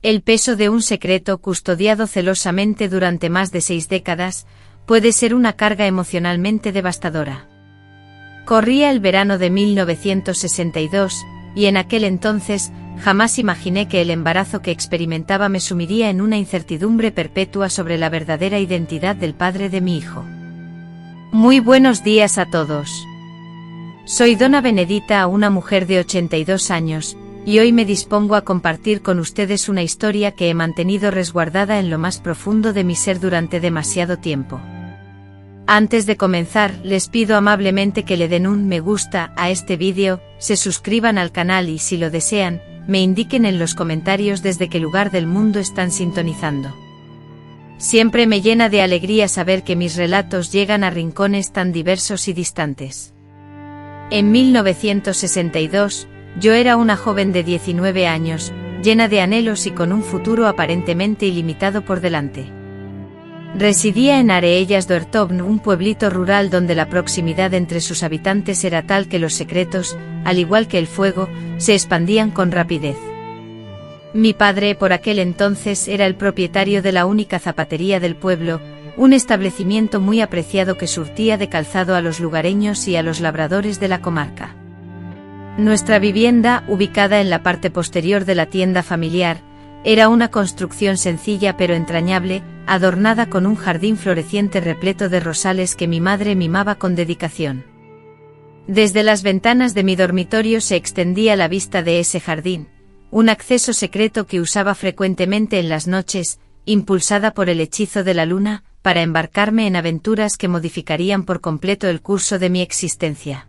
El peso de un secreto custodiado celosamente durante más de 6 décadas puede ser una carga emocionalmente devastadora. Corría el verano de 1962, y en aquel entonces jamás imaginé que el embarazo que experimentaba me sumiría en una incertidumbre perpetua sobre la verdadera identidad del padre de mi hijo. Muy buenos días a todos. Soy Donna Benedita, una mujer de 82 años, y hoy me dispongo a compartir con ustedes una historia que he mantenido resguardada en lo más profundo de mi ser durante demasiado tiempo. Antes de comenzar, les pido amablemente que le den un me gusta a este vídeo, se suscriban al canal y si lo desean, me indiquen en los comentarios desde qué lugar del mundo están sintonizando. Siempre me llena de alegría saber que mis relatos llegan a rincones tan diversos y distantes. En 1962, yo era una joven de 19 años, llena de anhelos y con un futuro aparentemente ilimitado por delante. Residía en Areellas-Dortovn, un pueblito rural donde la proximidad entre sus habitantes era tal que los secretos, al igual que el fuego, se expandían con rapidez. Mi padre por aquel entonces era el propietario de la única zapatería del pueblo, un establecimiento muy apreciado que surtía de calzado a los lugareños y a los labradores de la comarca. Nuestra vivienda, ubicada en la parte posterior de la tienda familiar, era una construcción sencilla pero entrañable, adornada con un jardín floreciente repleto de rosales que mi madre mimaba con dedicación. Desde las ventanas de mi dormitorio se extendía la vista de ese jardín, un acceso secreto que usaba frecuentemente en las noches, impulsada por el hechizo de la luna, para embarcarme en aventuras que modificarían por completo el curso de mi existencia.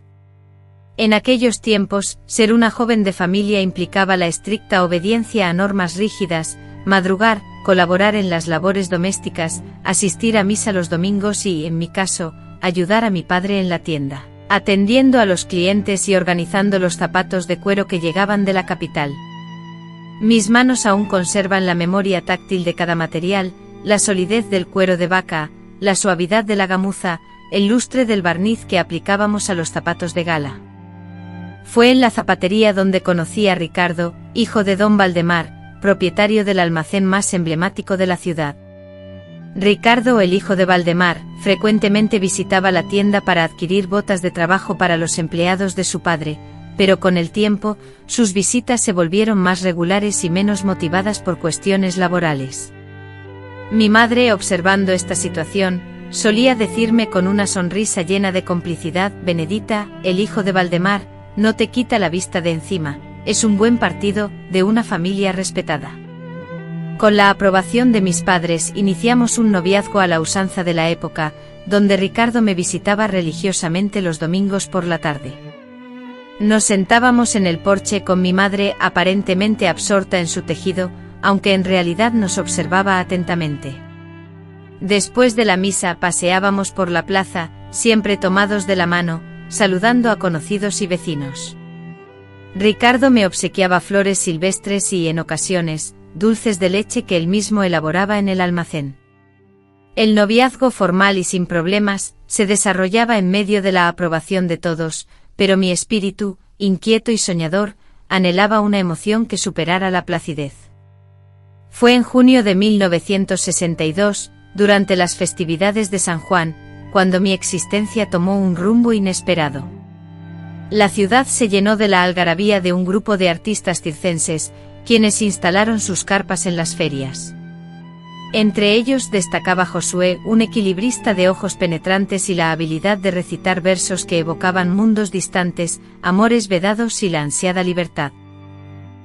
En aquellos tiempos, ser una joven de familia implicaba la estricta obediencia a normas rígidas, madrugar, colaborar en las labores domésticas, asistir a misa los domingos y, en mi caso, ayudar a mi padre en la tienda, atendiendo a los clientes y organizando los zapatos de cuero que llegaban de la capital. Mis manos aún conservan la memoria táctil de cada material, la solidez del cuero de vaca, la suavidad de la gamuza, el lustre del barniz que aplicábamos a los zapatos de gala. Fue en la zapatería donde conocí a Ricardo, hijo de don Valdemar, propietario del almacén más emblemático de la ciudad. Ricardo, el hijo de Valdemar, frecuentemente visitaba la tienda para adquirir botas de trabajo para los empleados de su padre, pero con el tiempo, sus visitas se volvieron más regulares y menos motivadas por cuestiones laborales. Mi madre, observando esta situación, solía decirme con una sonrisa llena de complicidad: Benedita, el hijo de Valdemar, no te quita la vista de encima, es un buen partido, de una familia respetada. Con la aprobación de mis padres iniciamos un noviazgo a la usanza de la época, donde Ricardo me visitaba religiosamente los domingos por la tarde. Nos sentábamos en el porche con mi madre aparentemente absorta en su tejido, aunque en realidad nos observaba atentamente. Después de la misa paseábamos por la plaza, siempre tomados de la mano, saludando a conocidos y vecinos. Ricardo me obsequiaba flores silvestres y, en ocasiones, dulces de leche que él mismo elaboraba en el almacén. El noviazgo formal y sin problemas se desarrollaba en medio de la aprobación de todos, pero mi espíritu, inquieto y soñador, anhelaba una emoción que superara la placidez. Fue en junio de 1962, durante las festividades de San Juan, cuando mi existencia tomó un rumbo inesperado. La ciudad se llenó de la algarabía de un grupo de artistas circenses, quienes instalaron sus carpas en las ferias. Entre ellos destacaba Josué, un equilibrista de ojos penetrantes y la habilidad de recitar versos que evocaban mundos distantes, amores vedados y la ansiada libertad.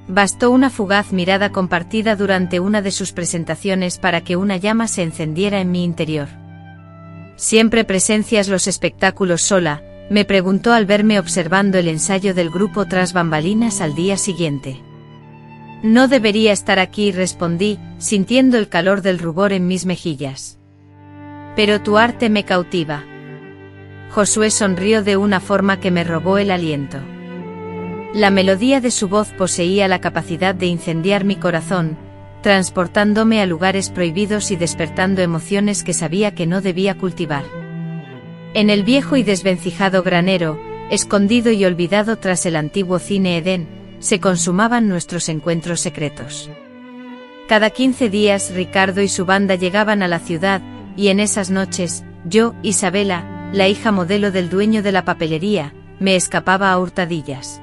Bastó una fugaz mirada compartida durante una de sus presentaciones para que una llama se encendiera en mi interior. ¿Siempre presencias los espectáculos sola?, me preguntó al verme observando el ensayo del grupo tras bambalinas al día siguiente. No debería estar aquí, respondí, sintiendo el calor del rubor en mis mejillas. Pero tu arte me cautiva. Josué sonrió de una forma que me robó el aliento. La melodía de su voz poseía la capacidad de incendiar mi corazón, transportándome a lugares prohibidos y despertando emociones que sabía que no debía cultivar. En el viejo y desvencijado granero, escondido y olvidado tras el antiguo cine Edén, se consumaban nuestros encuentros secretos. Cada 15 días Ricardo y su banda llegaban a la ciudad, y en esas noches, yo, Isabela, la hija modelo del dueño de la papelería, me escapaba a hurtadillas.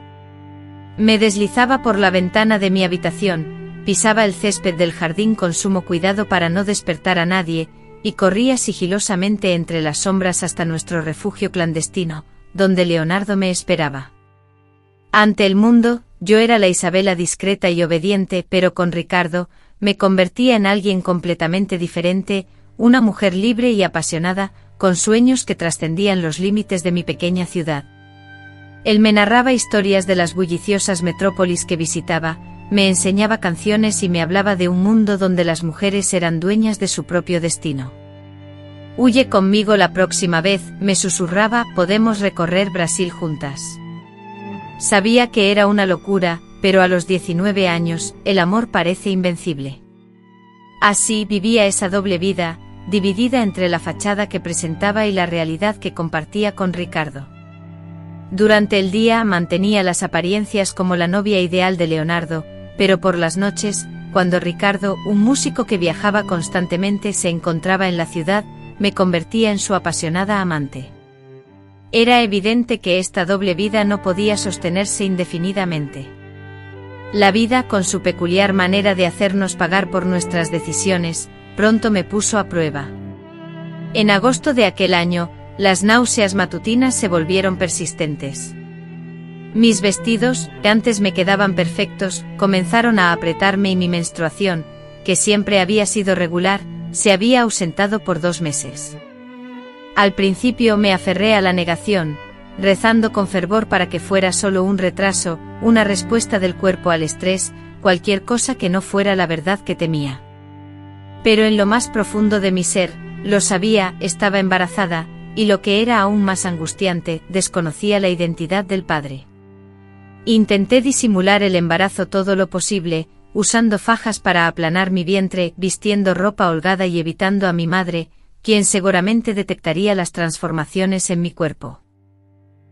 Me deslizaba por la ventana de mi habitación, pisaba el césped del jardín con sumo cuidado para no despertar a nadie, y corría sigilosamente entre las sombras hasta nuestro refugio clandestino, donde Leonardo me esperaba. Ante el mundo, yo era la Isabela discreta y obediente, pero con Ricardo, me convertía en alguien completamente diferente, una mujer libre y apasionada, con sueños que trascendían los límites de mi pequeña ciudad. Él me narraba historias de las bulliciosas metrópolis que visitaba, me enseñaba canciones y me hablaba de un mundo donde las mujeres eran dueñas de su propio destino. «Huye conmigo la próxima vez», me susurraba, «podemos recorrer Brasil juntas». Sabía que era una locura, pero a los 19 años, el amor parece invencible. Así vivía esa doble vida, dividida entre la fachada que presentaba y la realidad que compartía con Ricardo. Durante el día mantenía las apariencias como la novia ideal de Leonardo, pero por las noches, cuando Ricardo, un músico que viajaba constantemente, se encontraba en la ciudad, me convertía en su apasionada amante. Era evidente que esta doble vida no podía sostenerse indefinidamente. La vida, con su peculiar manera de hacernos pagar por nuestras decisiones, pronto me puso a prueba. En agosto de aquel año, las náuseas matutinas se volvieron persistentes. Mis vestidos, que antes me quedaban perfectos, comenzaron a apretarme y mi menstruación, que siempre había sido regular, se había ausentado por 2 meses. Al principio me aferré a la negación, rezando con fervor para que fuera solo un retraso, una respuesta del cuerpo al estrés, cualquier cosa que no fuera la verdad que temía. Pero en lo más profundo de mi ser, lo sabía, estaba embarazada, y lo que era aún más angustiante, desconocía la identidad del padre. Intenté disimular el embarazo todo lo posible, usando fajas para aplanar mi vientre, vistiendo ropa holgada y evitando a mi madre, quien seguramente detectaría las transformaciones en mi cuerpo.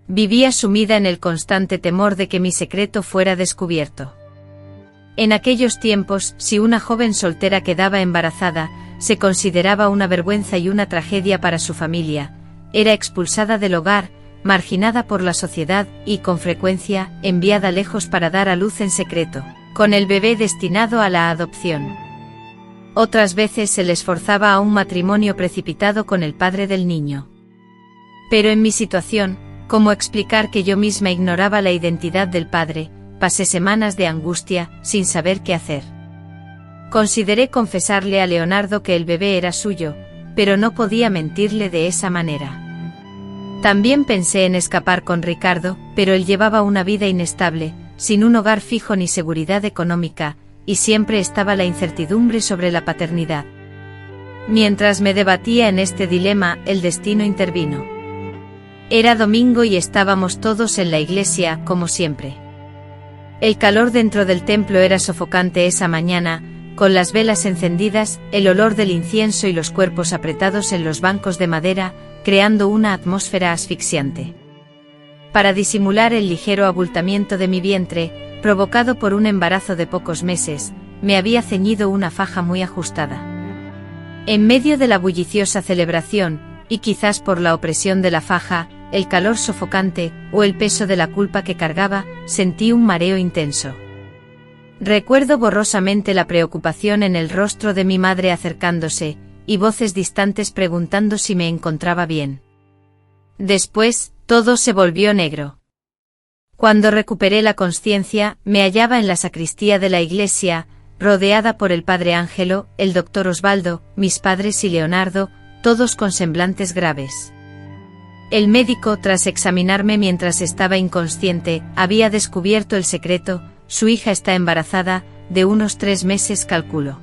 Vivía sumida en el constante temor de que mi secreto fuera descubierto. En aquellos tiempos, si una joven soltera quedaba embarazada, se consideraba una vergüenza y una tragedia para su familia, era expulsada del hogar, marginada por la sociedad y, con frecuencia, enviada lejos para dar a luz en secreto, con el bebé destinado a la adopción. Otras veces se les forzaba a un matrimonio precipitado con el padre del niño. Pero en mi situación, ¿cómo explicar que yo misma ignoraba la identidad del padre? Pasé semanas de angustia, sin saber qué hacer. Consideré confesarle a Leonardo que el bebé era suyo, pero no podía mentirle de esa manera. También pensé en escapar con Ricardo, pero él llevaba una vida inestable, sin un hogar fijo ni seguridad económica, y siempre estaba la incertidumbre sobre la paternidad. Mientras me debatía en este dilema, el destino intervino. Era domingo y estábamos todos en la iglesia, como siempre. El calor dentro del templo era sofocante esa mañana, con las velas encendidas, el olor del incienso y los cuerpos apretados en los bancos de madera, creando una atmósfera asfixiante. Para disimular el ligero abultamiento de mi vientre, provocado por un embarazo de pocos meses, me había ceñido una faja muy ajustada. En medio de la bulliciosa celebración, y quizás por la opresión de la faja, el calor sofocante, o el peso de la culpa que cargaba, sentí un mareo intenso. Recuerdo borrosamente la preocupación en el rostro de mi madre acercándose, y voces distantes preguntando si me encontraba bien. Después, todo se volvió negro. Cuando recuperé la consciencia, me hallaba en la sacristía de la iglesia, rodeada por el padre Ángelo, el doctor Osvaldo, mis padres y Leonardo, todos con semblantes graves. El médico, tras examinarme mientras estaba inconsciente, había descubierto el secreto: su hija está embarazada, de unos 3 meses calculo.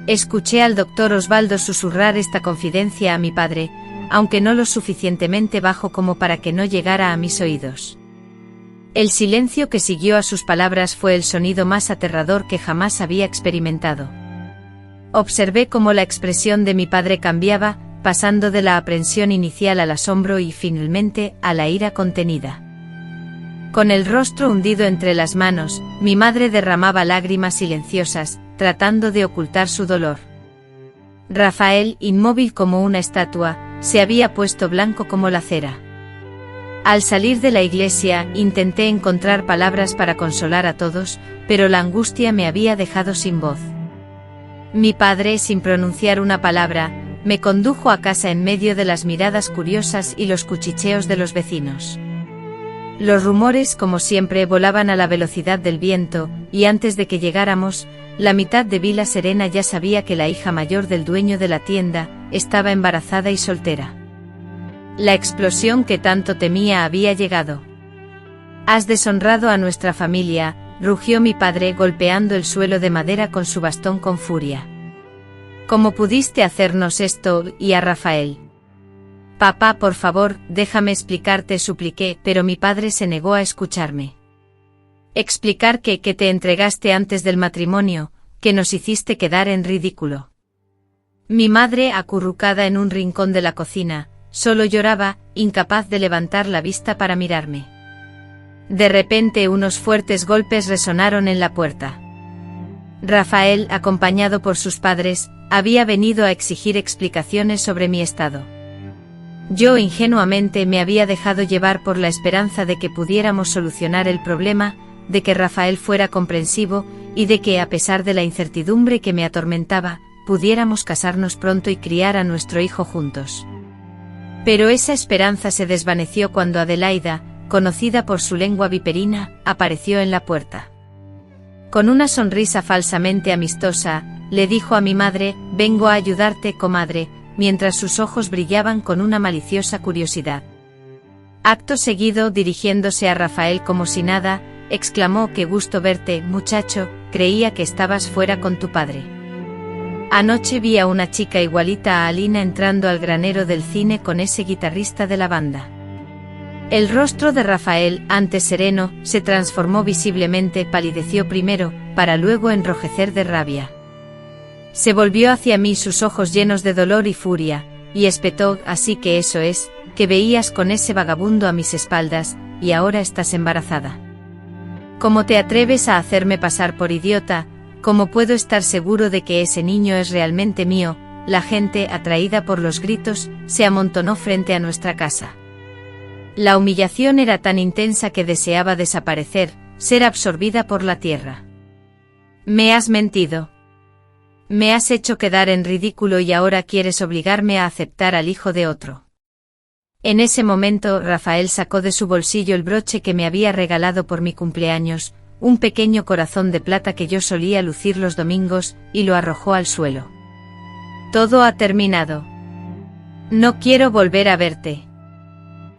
Escuché al doctor Osvaldo susurrar esta confidencia a mi padre, aunque no lo suficientemente bajo como para que no llegara a mis oídos. El silencio que siguió a sus palabras fue el sonido más aterrador que jamás había experimentado. Observé cómo la expresión de mi padre cambiaba, pasando de la aprensión inicial al asombro y finalmente a la ira contenida. Con el rostro hundido entre las manos, mi madre derramaba lágrimas silenciosas, tratando de ocultar su dolor. Rafael, inmóvil como una estatua, se había puesto blanco como la cera. Al salir de la iglesia, intenté encontrar palabras para consolar a todos, pero la angustia me había dejado sin voz. Mi padre, sin pronunciar una palabra, me condujo a casa en medio de las miradas curiosas y los cuchicheos de los vecinos. Los rumores, como siempre, volaban a la velocidad del viento, y antes de que llegáramos, la mitad de Vila Serena ya sabía que la hija mayor del dueño de la tienda estaba embarazada y soltera. La explosión que tanto temía había llegado. «Has deshonrado a nuestra familia», rugió mi padre golpeando el suelo de madera con su bastón con furia. «¿Cómo pudiste hacernos esto, y a Rafael?» «Papá, por favor, déjame explicarte», supliqué, pero mi padre se negó a escucharme. «¿Explicar qué? Que te entregaste antes del matrimonio, que nos hiciste quedar en ridículo». Mi madre, acurrucada en un rincón de la cocina, solo lloraba, incapaz de levantar la vista para mirarme. De repente unos fuertes golpes resonaron en la puerta. Rafael, acompañado por sus padres, había venido a exigir explicaciones sobre mi estado. Yo ingenuamente me había dejado llevar por la esperanza de que pudiéramos solucionar el problema, de que Rafael fuera comprensivo, y de que, a pesar de la incertidumbre que me atormentaba, pudiéramos casarnos pronto y criar a nuestro hijo juntos. Pero esa esperanza se desvaneció cuando Adelaida, conocida por su lengua viperina, apareció en la puerta. Con una sonrisa falsamente amistosa, le dijo a mi madre: «Vengo a ayudarte, comadre», mientras sus ojos brillaban con una maliciosa curiosidad. Acto seguido, dirigiéndose a Rafael como si nada, exclamó: «Qué gusto verte, muchacho, creía que estabas fuera con tu padre». Anoche vi a una chica igualita a Alina entrando al granero del cine con ese guitarrista de la banda. El rostro de Rafael, antes sereno, se transformó visiblemente, palideció primero, para luego enrojecer de rabia. Se volvió hacia mí, sus ojos llenos de dolor y furia, y espetó: «Así que eso es, que veías con ese vagabundo a mis espaldas, y ahora estás embarazada. ¿Cómo te atreves a hacerme pasar por idiota? ¿Cómo puedo estar seguro de que ese niño es realmente mío?». La gente, atraída por los gritos, se amontonó frente a nuestra casa. La humillación era tan intensa que deseaba desaparecer, ser absorbida por la tierra. «Me has mentido. Me has hecho quedar en ridículo y ahora quieres obligarme a aceptar al hijo de otro». En ese momento, Rafael sacó de su bolsillo el broche que me había regalado por mi cumpleaños, un pequeño corazón de plata que yo solía lucir los domingos, y lo arrojó al suelo. «Todo ha terminado. No quiero volver a verte».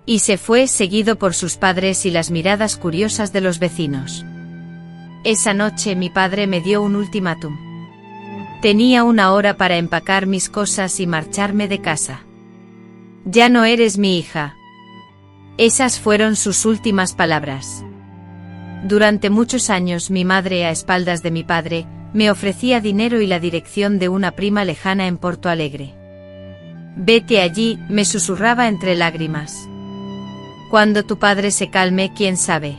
Y se fue, seguido por sus padres y las miradas curiosas de los vecinos. Esa noche mi padre me dio un ultimátum. Tenía 1 hora para empacar mis cosas y marcharme de casa. «Ya no eres mi hija». Esas fueron sus últimas palabras. Durante muchos años mi madre, a espaldas de mi padre, me ofrecía dinero y la dirección de una prima lejana en Porto Alegre. «Vete allí», me susurraba entre lágrimas. «Cuando tu padre se calme, quién sabe».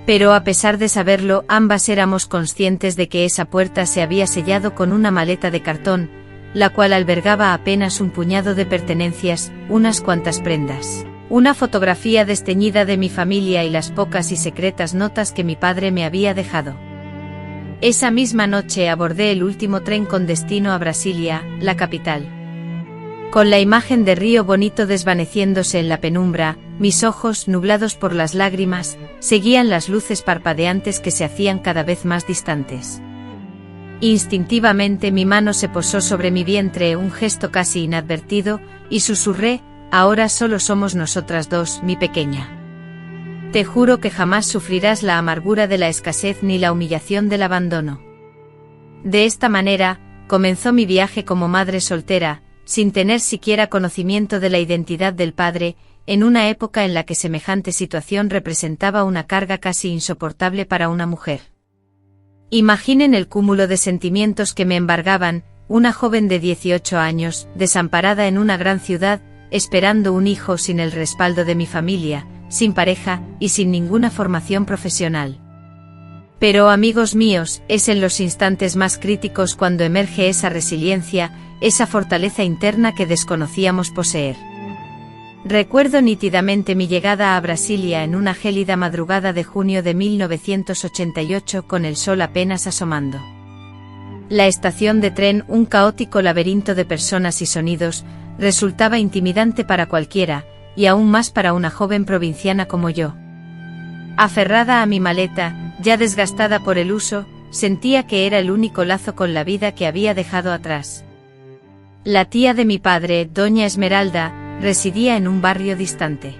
Pero a pesar de saberlo, ambas éramos conscientes de que esa puerta se había sellado con una maleta de cartón, la cual albergaba apenas un puñado de pertenencias, unas cuantas prendas, una fotografía desteñida de mi familia y las pocas y secretas notas que mi padre me había dejado. Esa misma noche abordé el último tren con destino a Brasilia, la capital. Con la imagen de Río Bonito desvaneciéndose en la penumbra, mis ojos, nublados por las lágrimas, seguían las luces parpadeantes que se hacían cada vez más distantes. Instintivamente mi mano se posó sobre mi vientre, un gesto casi inadvertido, y susurré: «Ahora solo somos nosotras dos, mi pequeña. Te juro que jamás sufrirás la amargura de la escasez ni la humillación del abandono». De esta manera, comenzó mi viaje como madre soltera, sin tener siquiera conocimiento de la identidad del padre, en una época en la que semejante situación representaba una carga casi insoportable para una mujer. Imaginen el cúmulo de sentimientos que me embargaban, una joven de 18 años, desamparada en una gran ciudad, esperando un hijo sin el respaldo de mi familia, sin pareja y sin ninguna formación profesional. Pero, amigos míos, es en los instantes más críticos cuando emerge esa resiliencia, esa fortaleza interna que desconocíamos poseer. Recuerdo nítidamente mi llegada a Brasilia en una gélida madrugada de junio de 1988 con el sol apenas asomando. La estación de tren, un caótico laberinto de personas y sonidos, resultaba intimidante para cualquiera, y aún más para una joven provinciana como yo. Aferrada a mi maleta, ya desgastada por el uso, sentía que era el único lazo con la vida que había dejado atrás. La tía de mi padre, doña Esmeralda, residía en un barrio distante.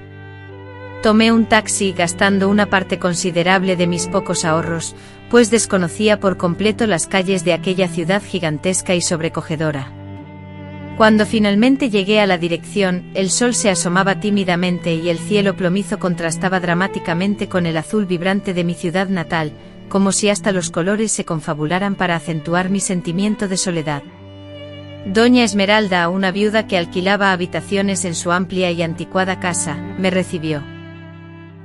Tomé un taxi gastando una parte considerable de mis pocos ahorros, pues desconocía por completo las calles de aquella ciudad gigantesca y sobrecogedora. Cuando finalmente llegué a la dirección, el sol se asomaba tímidamente y el cielo plomizo contrastaba dramáticamente con el azul vibrante de mi ciudad natal, como si hasta los colores se confabularan para acentuar mi sentimiento de soledad. Doña Esmeralda, una viuda que alquilaba habitaciones en su amplia y anticuada casa, me recibió.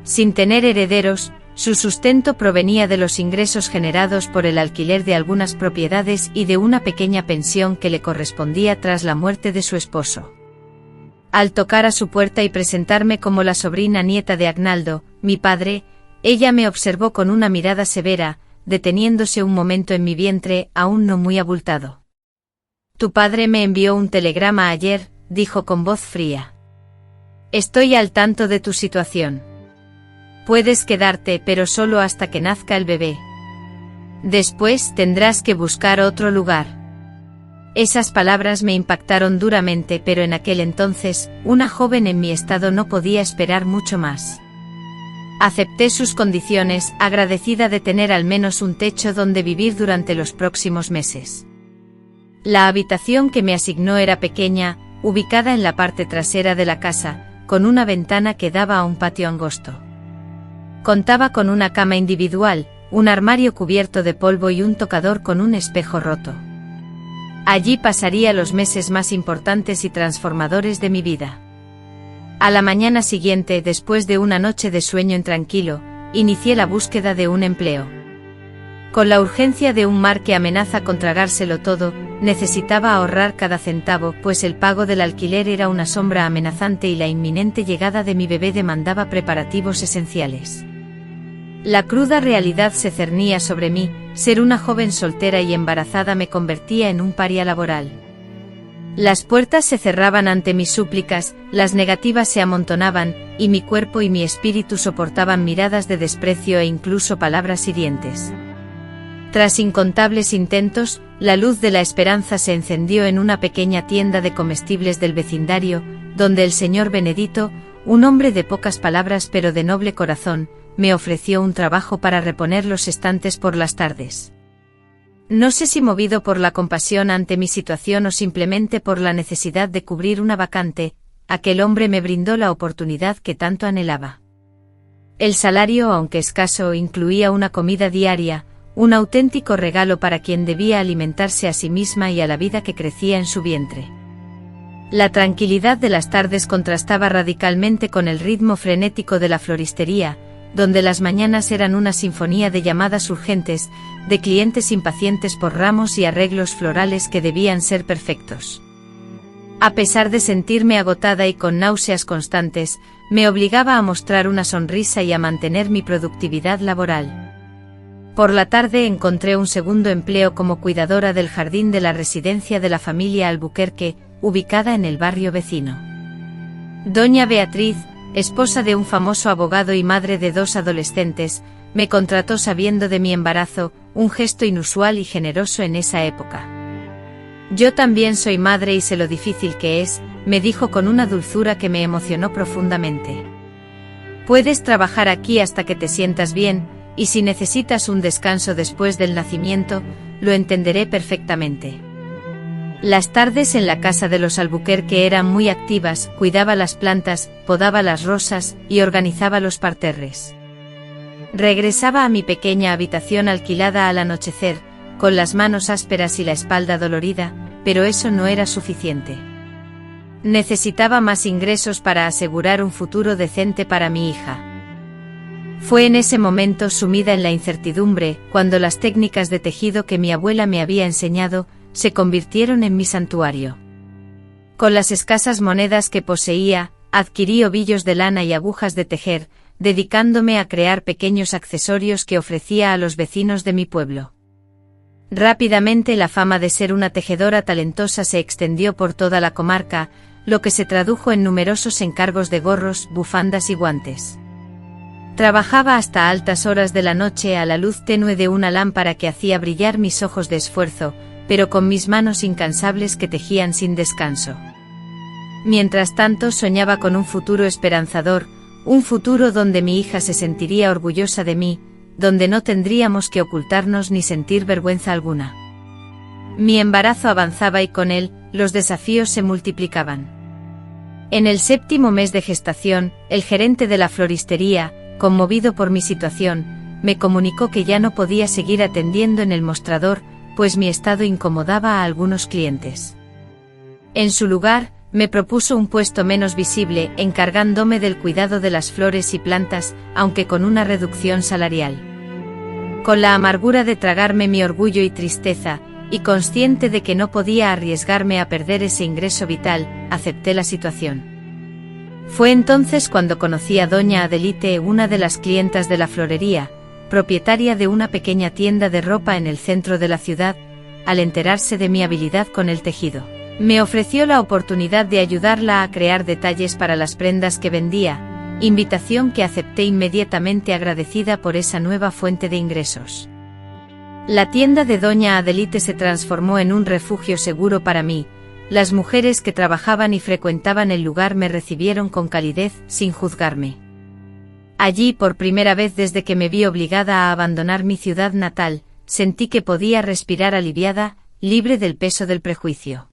Sin tener herederos, su sustento provenía de los ingresos generados por el alquiler de algunas propiedades y de una pequeña pensión que le correspondía tras la muerte de su esposo. Al tocar a su puerta y presentarme como la sobrina nieta de Agnaldo, mi padre, ella me observó con una mirada severa, deteniéndose un momento en mi vientre, aún no muy abultado. «Tu padre me envió un telegrama ayer», dijo con voz fría. «Estoy al tanto de tu situación. Puedes quedarte, pero solo hasta que nazca el bebé. Después tendrás que buscar otro lugar». Esas palabras me impactaron duramente, pero en aquel entonces, una joven en mi estado no podía esperar mucho más. Acepté sus condiciones, agradecida de tener al menos un techo donde vivir durante los próximos meses. La habitación que me asignó era pequeña, ubicada en la parte trasera de la casa, con una ventana que daba a un patio angosto. Contaba con una cama individual, un armario cubierto de polvo y un tocador con un espejo roto. Allí pasaría los meses más importantes y transformadores de mi vida. A la mañana siguiente, después de una noche de sueño intranquilo, inicié la búsqueda de un empleo. Con la urgencia de un mar que amenaza con tragárselo todo, necesitaba ahorrar cada centavo, pues el pago del alquiler era una sombra amenazante y la inminente llegada de mi bebé demandaba preparativos esenciales. La cruda realidad se cernía sobre mí, ser una joven soltera y embarazada me convertía en un paria laboral. Las puertas se cerraban ante mis súplicas, las negativas se amontonaban, y mi cuerpo y mi espíritu soportaban miradas de desprecio e incluso palabras hirientes. Tras incontables intentos, la luz de la esperanza se encendió en una pequeña tienda de comestibles del vecindario, donde el señor Benedito, un hombre de pocas palabras pero de noble corazón, me ofreció un trabajo para reponer los estantes por las tardes. No sé si movido por la compasión ante mi situación o simplemente por la necesidad de cubrir una vacante, aquel hombre me brindó la oportunidad que tanto anhelaba. El salario, aunque escaso, incluía una comida diaria, un auténtico regalo para quien debía alimentarse a sí misma y a la vida que crecía en su vientre. La tranquilidad de las tardes contrastaba radicalmente con el ritmo frenético de la floristería, donde las mañanas eran una sinfonía de llamadas urgentes, de clientes impacientes por ramos y arreglos florales que debían ser perfectos. A pesar de sentirme agotada y con náuseas constantes, me obligaba a mostrar una sonrisa y a mantener mi productividad laboral. Por la tarde encontré un segundo empleo como cuidadora del jardín de la residencia de la familia Albuquerque, ubicada en el barrio vecino. Doña Beatriz, esposa de un famoso abogado y madre de 2 adolescentes, me contrató sabiendo de mi embarazo, un gesto inusual y generoso en esa época. «Yo también soy madre y sé lo difícil que es», me dijo con una dulzura que me emocionó profundamente. «Puedes trabajar aquí hasta que te sientas bien, y si necesitas un descanso después del nacimiento, lo entenderé perfectamente». Las tardes en la casa de los Albuquerque eran muy activas, cuidaba las plantas, podaba las rosas y organizaba los parterres. Regresaba a mi pequeña habitación alquilada al anochecer, con las manos ásperas y la espalda dolorida, pero eso no era suficiente. Necesitaba más ingresos para asegurar un futuro decente para mi hija. Fue en ese momento, sumida en la incertidumbre, cuando las técnicas de tejido que mi abuela me había enseñado, se convirtieron en mi santuario. Con las escasas monedas que poseía, adquirí ovillos de lana y agujas de tejer, dedicándome a crear pequeños accesorios que ofrecía a los vecinos de mi pueblo. Rápidamente la fama de ser una tejedora talentosa se extendió por toda la comarca, lo que se tradujo en numerosos encargos de gorros, bufandas y guantes. Trabajaba hasta altas horas de la noche a la luz tenue de una lámpara que hacía brillar mis ojos de esfuerzo, pero con mis manos incansables que tejían sin descanso. Mientras tanto soñaba con un futuro esperanzador, un futuro donde mi hija se sentiría orgullosa de mí, donde no tendríamos que ocultarnos ni sentir vergüenza alguna. Mi embarazo avanzaba y con él, los desafíos se multiplicaban. En el 7º mes de gestación, el gerente de la floristería, conmovido por mi situación, me comunicó que ya no podía seguir atendiendo en el mostrador, pues mi estado incomodaba a algunos clientes. En su lugar, me propuso un puesto menos visible, encargándome del cuidado de las flores y plantas, aunque con una reducción salarial. Con la amargura de tragarme mi orgullo y tristeza, y consciente de que no podía arriesgarme a perder ese ingreso vital, acepté la situación. Fue entonces cuando conocí a doña Adelite, una de las clientas de la florería, propietaria de una pequeña tienda de ropa en el centro de la ciudad. Al enterarse de mi habilidad con el tejido, me ofreció la oportunidad de ayudarla a crear detalles para las prendas que vendía, invitación que acepté inmediatamente, agradecida por esa nueva fuente de ingresos. La tienda de doña Adelite se transformó en un refugio seguro para mí. Las mujeres que trabajaban y frecuentaban el lugar me recibieron con calidez, sin juzgarme. Allí, por primera vez desde que me vi obligada a abandonar mi ciudad natal, sentí que podía respirar aliviada, libre del peso del prejuicio.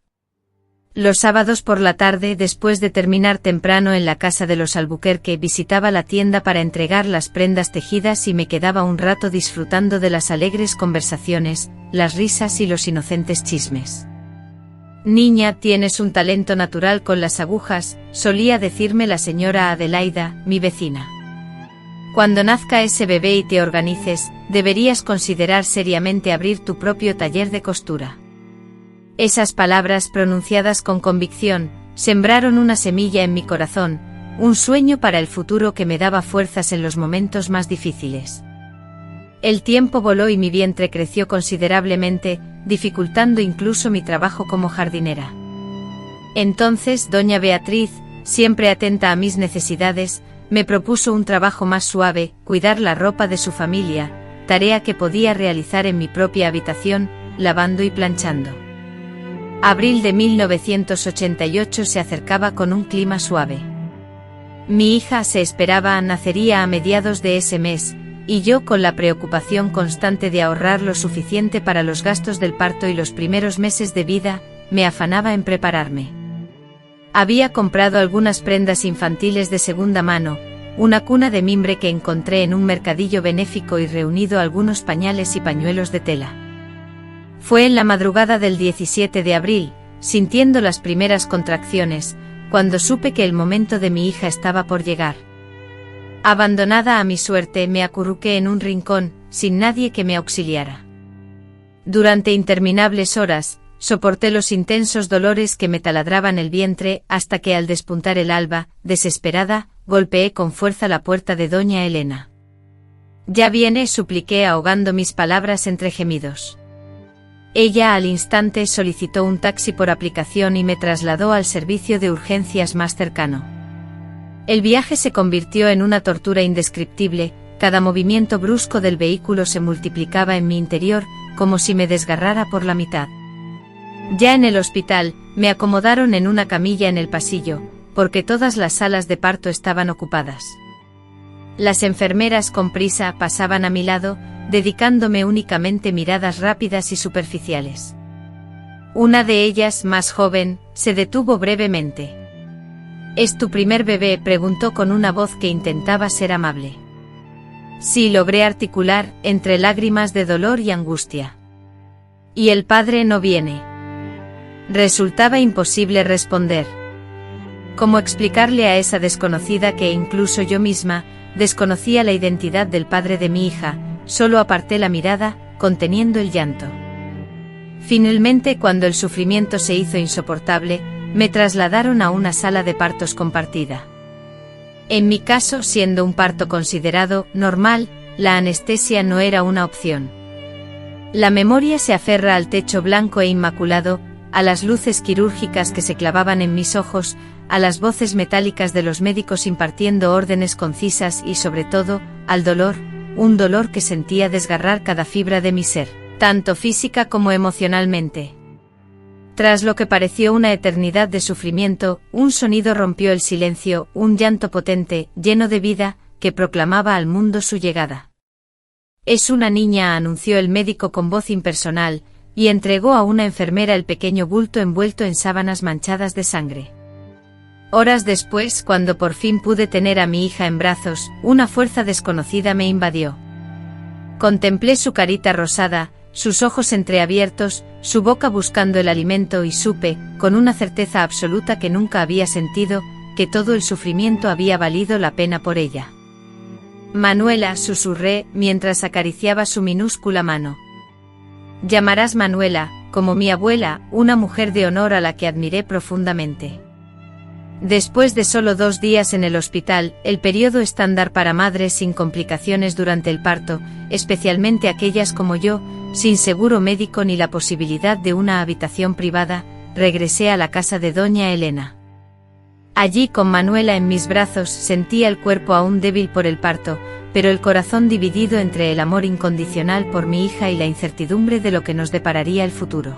Los sábados por la tarde, después de terminar temprano en la casa de los Albuquerque, visitaba la tienda para entregar las prendas tejidas y me quedaba un rato disfrutando de las alegres conversaciones, las risas y los inocentes chismes. «Niña, tienes un talento natural con las agujas», solía decirme la señora Adelaida, mi vecina. «Cuando nazca ese bebé y te organices, deberías considerar seriamente abrir tu propio taller de costura». Esas palabras, pronunciadas con convicción, sembraron una semilla en mi corazón, un sueño para el futuro que me daba fuerzas en los momentos más difíciles. El tiempo voló y mi vientre creció considerablemente, dificultando incluso mi trabajo como jardinera. Entonces doña Beatriz, siempre atenta a mis necesidades, me propuso un trabajo más suave, cuidar la ropa de su familia, tarea que podía realizar en mi propia habitación, lavando y planchando. Abril de 1988 se acercaba con un clima suave. Mi hija, se esperaba, nacería a mediados de ese mes, y yo, con la preocupación constante de ahorrar lo suficiente para los gastos del parto y los primeros meses de vida, me afanaba en prepararme. Había comprado algunas prendas infantiles de segunda mano, una cuna de mimbre que encontré en un mercadillo benéfico y reunido algunos pañales y pañuelos de tela. Fue en la madrugada del 17 de abril, sintiendo las primeras contracciones, cuando supe que el momento de mi hija estaba por llegar. Abandonada a mi suerte, me acurruqué en un rincón, sin nadie que me auxiliara. Durante interminables horas, soporté los intensos dolores que me taladraban el vientre, hasta que al despuntar el alba, desesperada, golpeé con fuerza la puerta de doña Elena. «Ya viene», supliqué ahogando mis palabras entre gemidos. Ella al instante solicitó un taxi por aplicación y me trasladó al servicio de urgencias más cercano. El viaje se convirtió en una tortura indescriptible, cada movimiento brusco del vehículo se multiplicaba en mi interior, como si me desgarrara por la mitad. Ya en el hospital, me acomodaron en una camilla en el pasillo, porque todas las salas de parto estaban ocupadas. Las enfermeras con prisa pasaban a mi lado, dedicándome únicamente miradas rápidas y superficiales. Una de ellas, más joven, se detuvo brevemente. «¿Es tu primer bebé?», preguntó con una voz que intentaba ser amable. «Sí», logré articular, entre lágrimas de dolor y angustia. «¿Y el padre no viene?». Resultaba imposible responder. ¿Cómo explicarle a esa desconocida que incluso yo misma, desconocía la identidad del padre de mi hija, solo aparté la mirada, conteniendo el llanto. Finalmente, cuando el sufrimiento se hizo insoportable, me trasladaron a una sala de partos compartida. En mi caso, siendo un parto considerado normal, la anestesia no era una opción. La memoria se aferra al techo blanco e inmaculado, a las luces quirúrgicas que se clavaban en mis ojos, a las voces metálicas de los médicos impartiendo órdenes concisas y, sobre todo, al dolor, un dolor que sentía desgarrar cada fibra de mi ser, tanto física como emocionalmente. Tras lo que pareció una eternidad de sufrimiento, un sonido rompió el silencio, un llanto potente, lleno de vida, que proclamaba al mundo su llegada. «Es una niña», anunció el médico con voz impersonal, y entregó a una enfermera el pequeño bulto envuelto en sábanas manchadas de sangre. Horas después, cuando por fin pude tener a mi hija en brazos, una fuerza desconocida me invadió. Contemplé su carita rosada, sus ojos entreabiertos, su boca buscando el alimento y supe, con una certeza absoluta que nunca había sentido, que todo el sufrimiento había valido la pena por ella. «Manuela», susurré, mientras acariciaba su minúscula mano. «Llamarás Manuela, como mi abuela, una mujer de honor a la que admiré profundamente». Después de solo 2 días en el hospital, el periodo estándar para madres sin complicaciones durante el parto, especialmente aquellas como yo, sin seguro médico ni la posibilidad de una habitación privada, regresé a la casa de doña Elena. Allí, con Manuela en mis brazos, sentía el cuerpo aún débil por el parto, pero el corazón dividido entre el amor incondicional por mi hija y la incertidumbre de lo que nos depararía el futuro.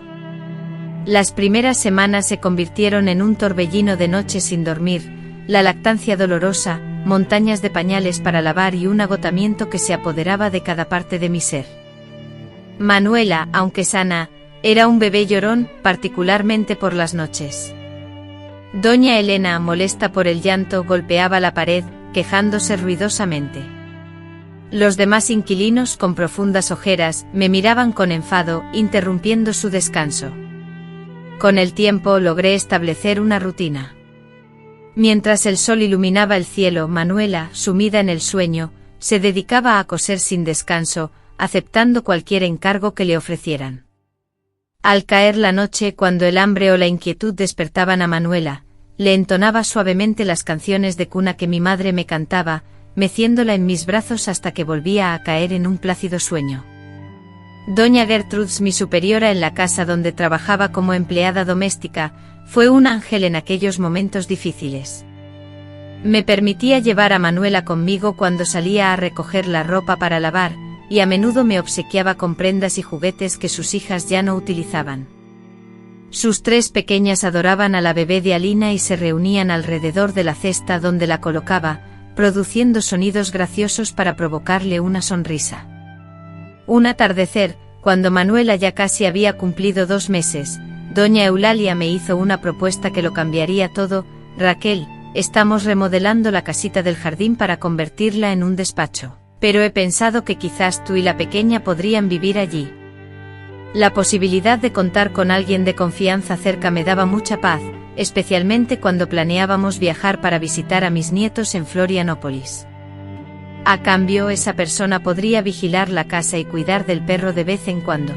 Las primeras semanas se convirtieron en un torbellino de noches sin dormir, la lactancia dolorosa, montañas de pañales para lavar y un agotamiento que se apoderaba de cada parte de mi ser. Manuela, aunque sana, era un bebé llorón, particularmente por las noches. Doña Elena, molesta por el llanto, golpeaba la pared, quejándose ruidosamente. Los demás inquilinos, con profundas ojeras, me miraban con enfado, interrumpiendo su descanso. Con el tiempo logré establecer una rutina. Mientras el sol iluminaba el cielo, Manuela, sumida en el sueño, se dedicaba a coser sin descanso, aceptando cualquier encargo que le ofrecieran. Al caer la noche, cuando el hambre o la inquietud despertaban a Manuela, le entonaba suavemente las canciones de cuna que mi madre me cantaba, meciéndola en mis brazos hasta que volvía a caer en un plácido sueño. Doña Gertrudes, mi superiora en la casa donde trabajaba como empleada doméstica, fue un ángel en aquellos momentos difíciles. Me permitía llevar a Manuela conmigo cuando salía a recoger la ropa para lavar, y a menudo me obsequiaba con prendas y juguetes que sus hijas ya no utilizaban. Sus 3 pequeñas adoraban a la bebé de Alina y se reunían alrededor de la cesta donde la colocaba, produciendo sonidos graciosos para provocarle una sonrisa. Un atardecer, cuando Manuela ya casi había cumplido 2 meses, doña Eulalia me hizo una propuesta que lo cambiaría todo. «Raquel, estamos remodelando la casita del jardín para convertirla en un despacho, pero he pensado que quizás tú y la pequeña podrían vivir allí». La posibilidad de contar con alguien de confianza cerca me daba mucha paz, especialmente cuando planeábamos viajar para visitar a mis nietos en Florianópolis. A cambio, esa persona podría vigilar la casa y cuidar del perro de vez en cuando.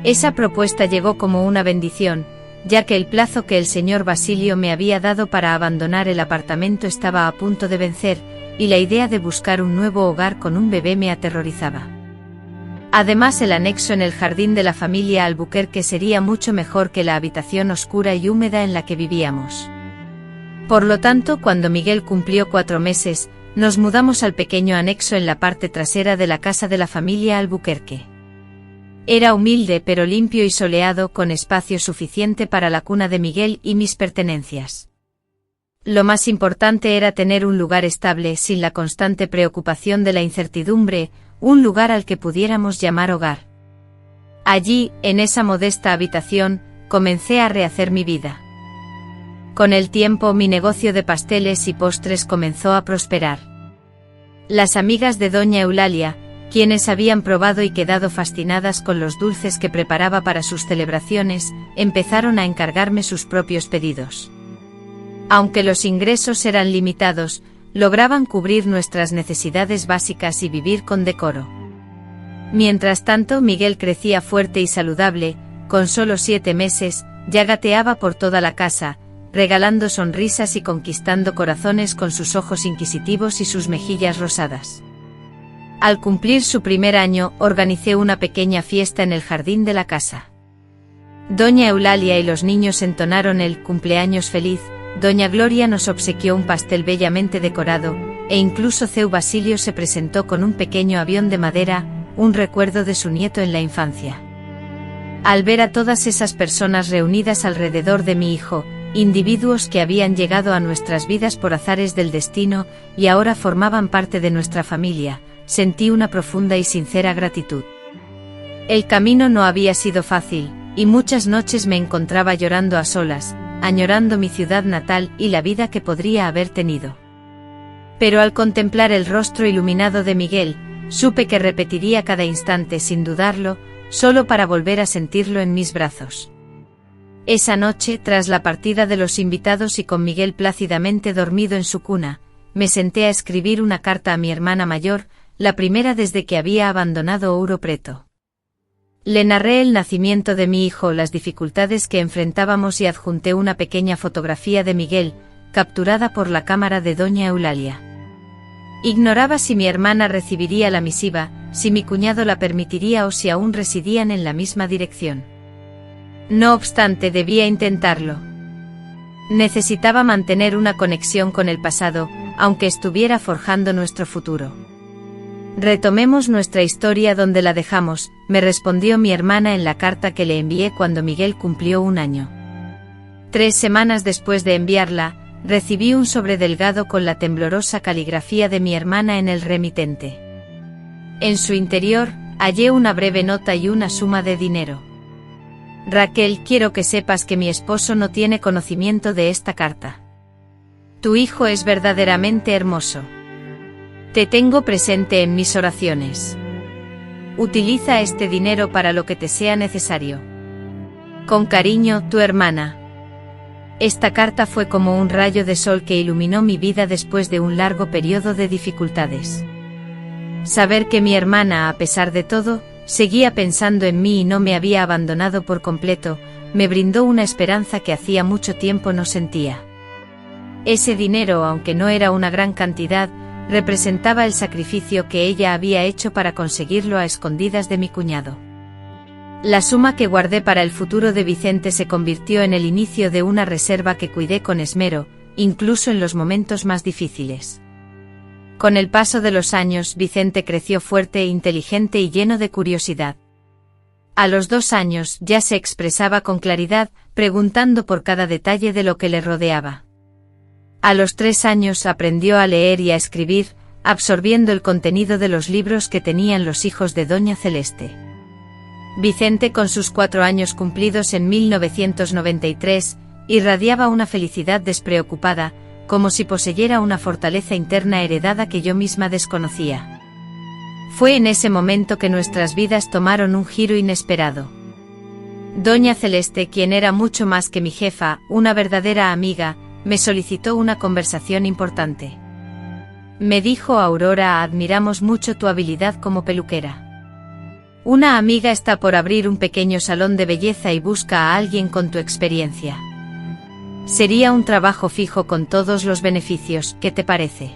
Esa propuesta llegó como una bendición, ya que el plazo que el señor Basilio me había dado para abandonar el apartamento estaba a punto de vencer, y la idea de buscar un nuevo hogar con un bebé me aterrorizaba. Además, el anexo en el jardín de la familia Albuquerque sería mucho mejor que la habitación oscura y húmeda en la que vivíamos. Por lo tanto, cuando Miguel cumplió 4 meses, nos mudamos al pequeño anexo en la parte trasera de la casa de la familia Albuquerque. Era humilde pero limpio y soleado, con espacio suficiente para la cuna de Miguel y mis pertenencias. Lo más importante era tener un lugar estable, sin la constante preocupación de la incertidumbre, un lugar al que pudiéramos llamar hogar. Allí, en esa modesta habitación, comencé a rehacer mi vida. Con el tiempo, mi negocio de pasteles y postres comenzó a prosperar. Las amigas de doña Eulalia, quienes habían probado y quedado fascinadas con los dulces que preparaba para sus celebraciones, empezaron a encargarme sus propios pedidos. Aunque los ingresos eran limitados, lograban cubrir nuestras necesidades básicas y vivir con decoro. Mientras tanto, Miguel crecía fuerte y saludable, con solo 7 meses, ya gateaba por toda la casa, regalando sonrisas y conquistando corazones con sus ojos inquisitivos y sus mejillas rosadas. Al cumplir su primer año, organicé una pequeña fiesta en el jardín de la casa. Doña Eulalia y los niños entonaron el cumpleaños feliz, Doña Gloria nos obsequió un pastel bellamente decorado, e incluso Ceu Basilio se presentó con un pequeño avión de madera, un recuerdo de su nieto en la infancia. Al ver a todas esas personas reunidas alrededor de mi hijo, individuos que habían llegado a nuestras vidas por azares del destino y ahora formaban parte de nuestra familia, sentí una profunda y sincera gratitud. El camino no había sido fácil, y muchas noches me encontraba llorando a solas, añorando mi ciudad natal y la vida que podría haber tenido. Pero al contemplar el rostro iluminado de Miguel, supe que repetiría cada instante sin dudarlo, solo para volver a sentirlo en mis brazos. Esa noche, tras la partida de los invitados y con Miguel plácidamente dormido en su cuna, me senté a escribir una carta a mi hermana mayor, la primera desde que había abandonado Ouro Preto. Le narré el nacimiento de mi hijo, las dificultades que enfrentábamos y adjunté una pequeña fotografía de Miguel, capturada por la cámara de Doña Eulalia. Ignoraba si mi hermana recibiría la misiva, si mi cuñado la permitiría o si aún residían en la misma dirección. No obstante, debía intentarlo. Necesitaba mantener una conexión con el pasado, aunque estuviera forjando nuestro futuro. Retomemos nuestra historia donde la dejamos, me respondió mi hermana en la carta que le envié cuando Miguel cumplió 1 año. 3 semanas después de enviarla, recibí un sobre delgado con la temblorosa caligrafía de mi hermana en el remitente. En su interior, hallé una breve nota y una suma de dinero. Raquel, quiero que sepas que mi esposo no tiene conocimiento de esta carta. Tu hijo es verdaderamente hermoso. Te tengo presente en mis oraciones. Utiliza este dinero para lo que te sea necesario. Con cariño, tu hermana. Esta carta fue como un rayo de sol que iluminó mi vida después de un largo periodo de dificultades. Saber que mi hermana, a pesar de todo, seguía pensando en mí y no me había abandonado por completo, me brindó una esperanza que hacía mucho tiempo no sentía. Ese dinero, aunque no era una gran cantidad, representaba el sacrificio que ella había hecho para conseguirlo a escondidas de mi cuñado. La suma que guardé para el futuro de Vicente se convirtió en el inicio de una reserva que cuidé con esmero, incluso en los momentos más difíciles. Con el paso de los años, Vicente creció fuerte, inteligente y lleno de curiosidad. A los 2 años ya se expresaba con claridad, preguntando por cada detalle de lo que le rodeaba. A los 3 años aprendió a leer y a escribir, absorbiendo el contenido de los libros que tenían los hijos de Doña Celeste. Vicente, con sus 4 años cumplidos en 1993, irradiaba una felicidad despreocupada, como si poseyera una fortaleza interna heredada que yo misma desconocía. Fue en ese momento que nuestras vidas tomaron un giro inesperado. Doña Celeste, quien era mucho más que mi jefa, una verdadera amiga, me solicitó una conversación importante. Me dijo: Aurora, admiramos mucho tu habilidad como peluquera. Una amiga está por abrir un pequeño salón de belleza y busca a alguien con tu experiencia. Sería un trabajo fijo con todos los beneficios, ¿qué te parece?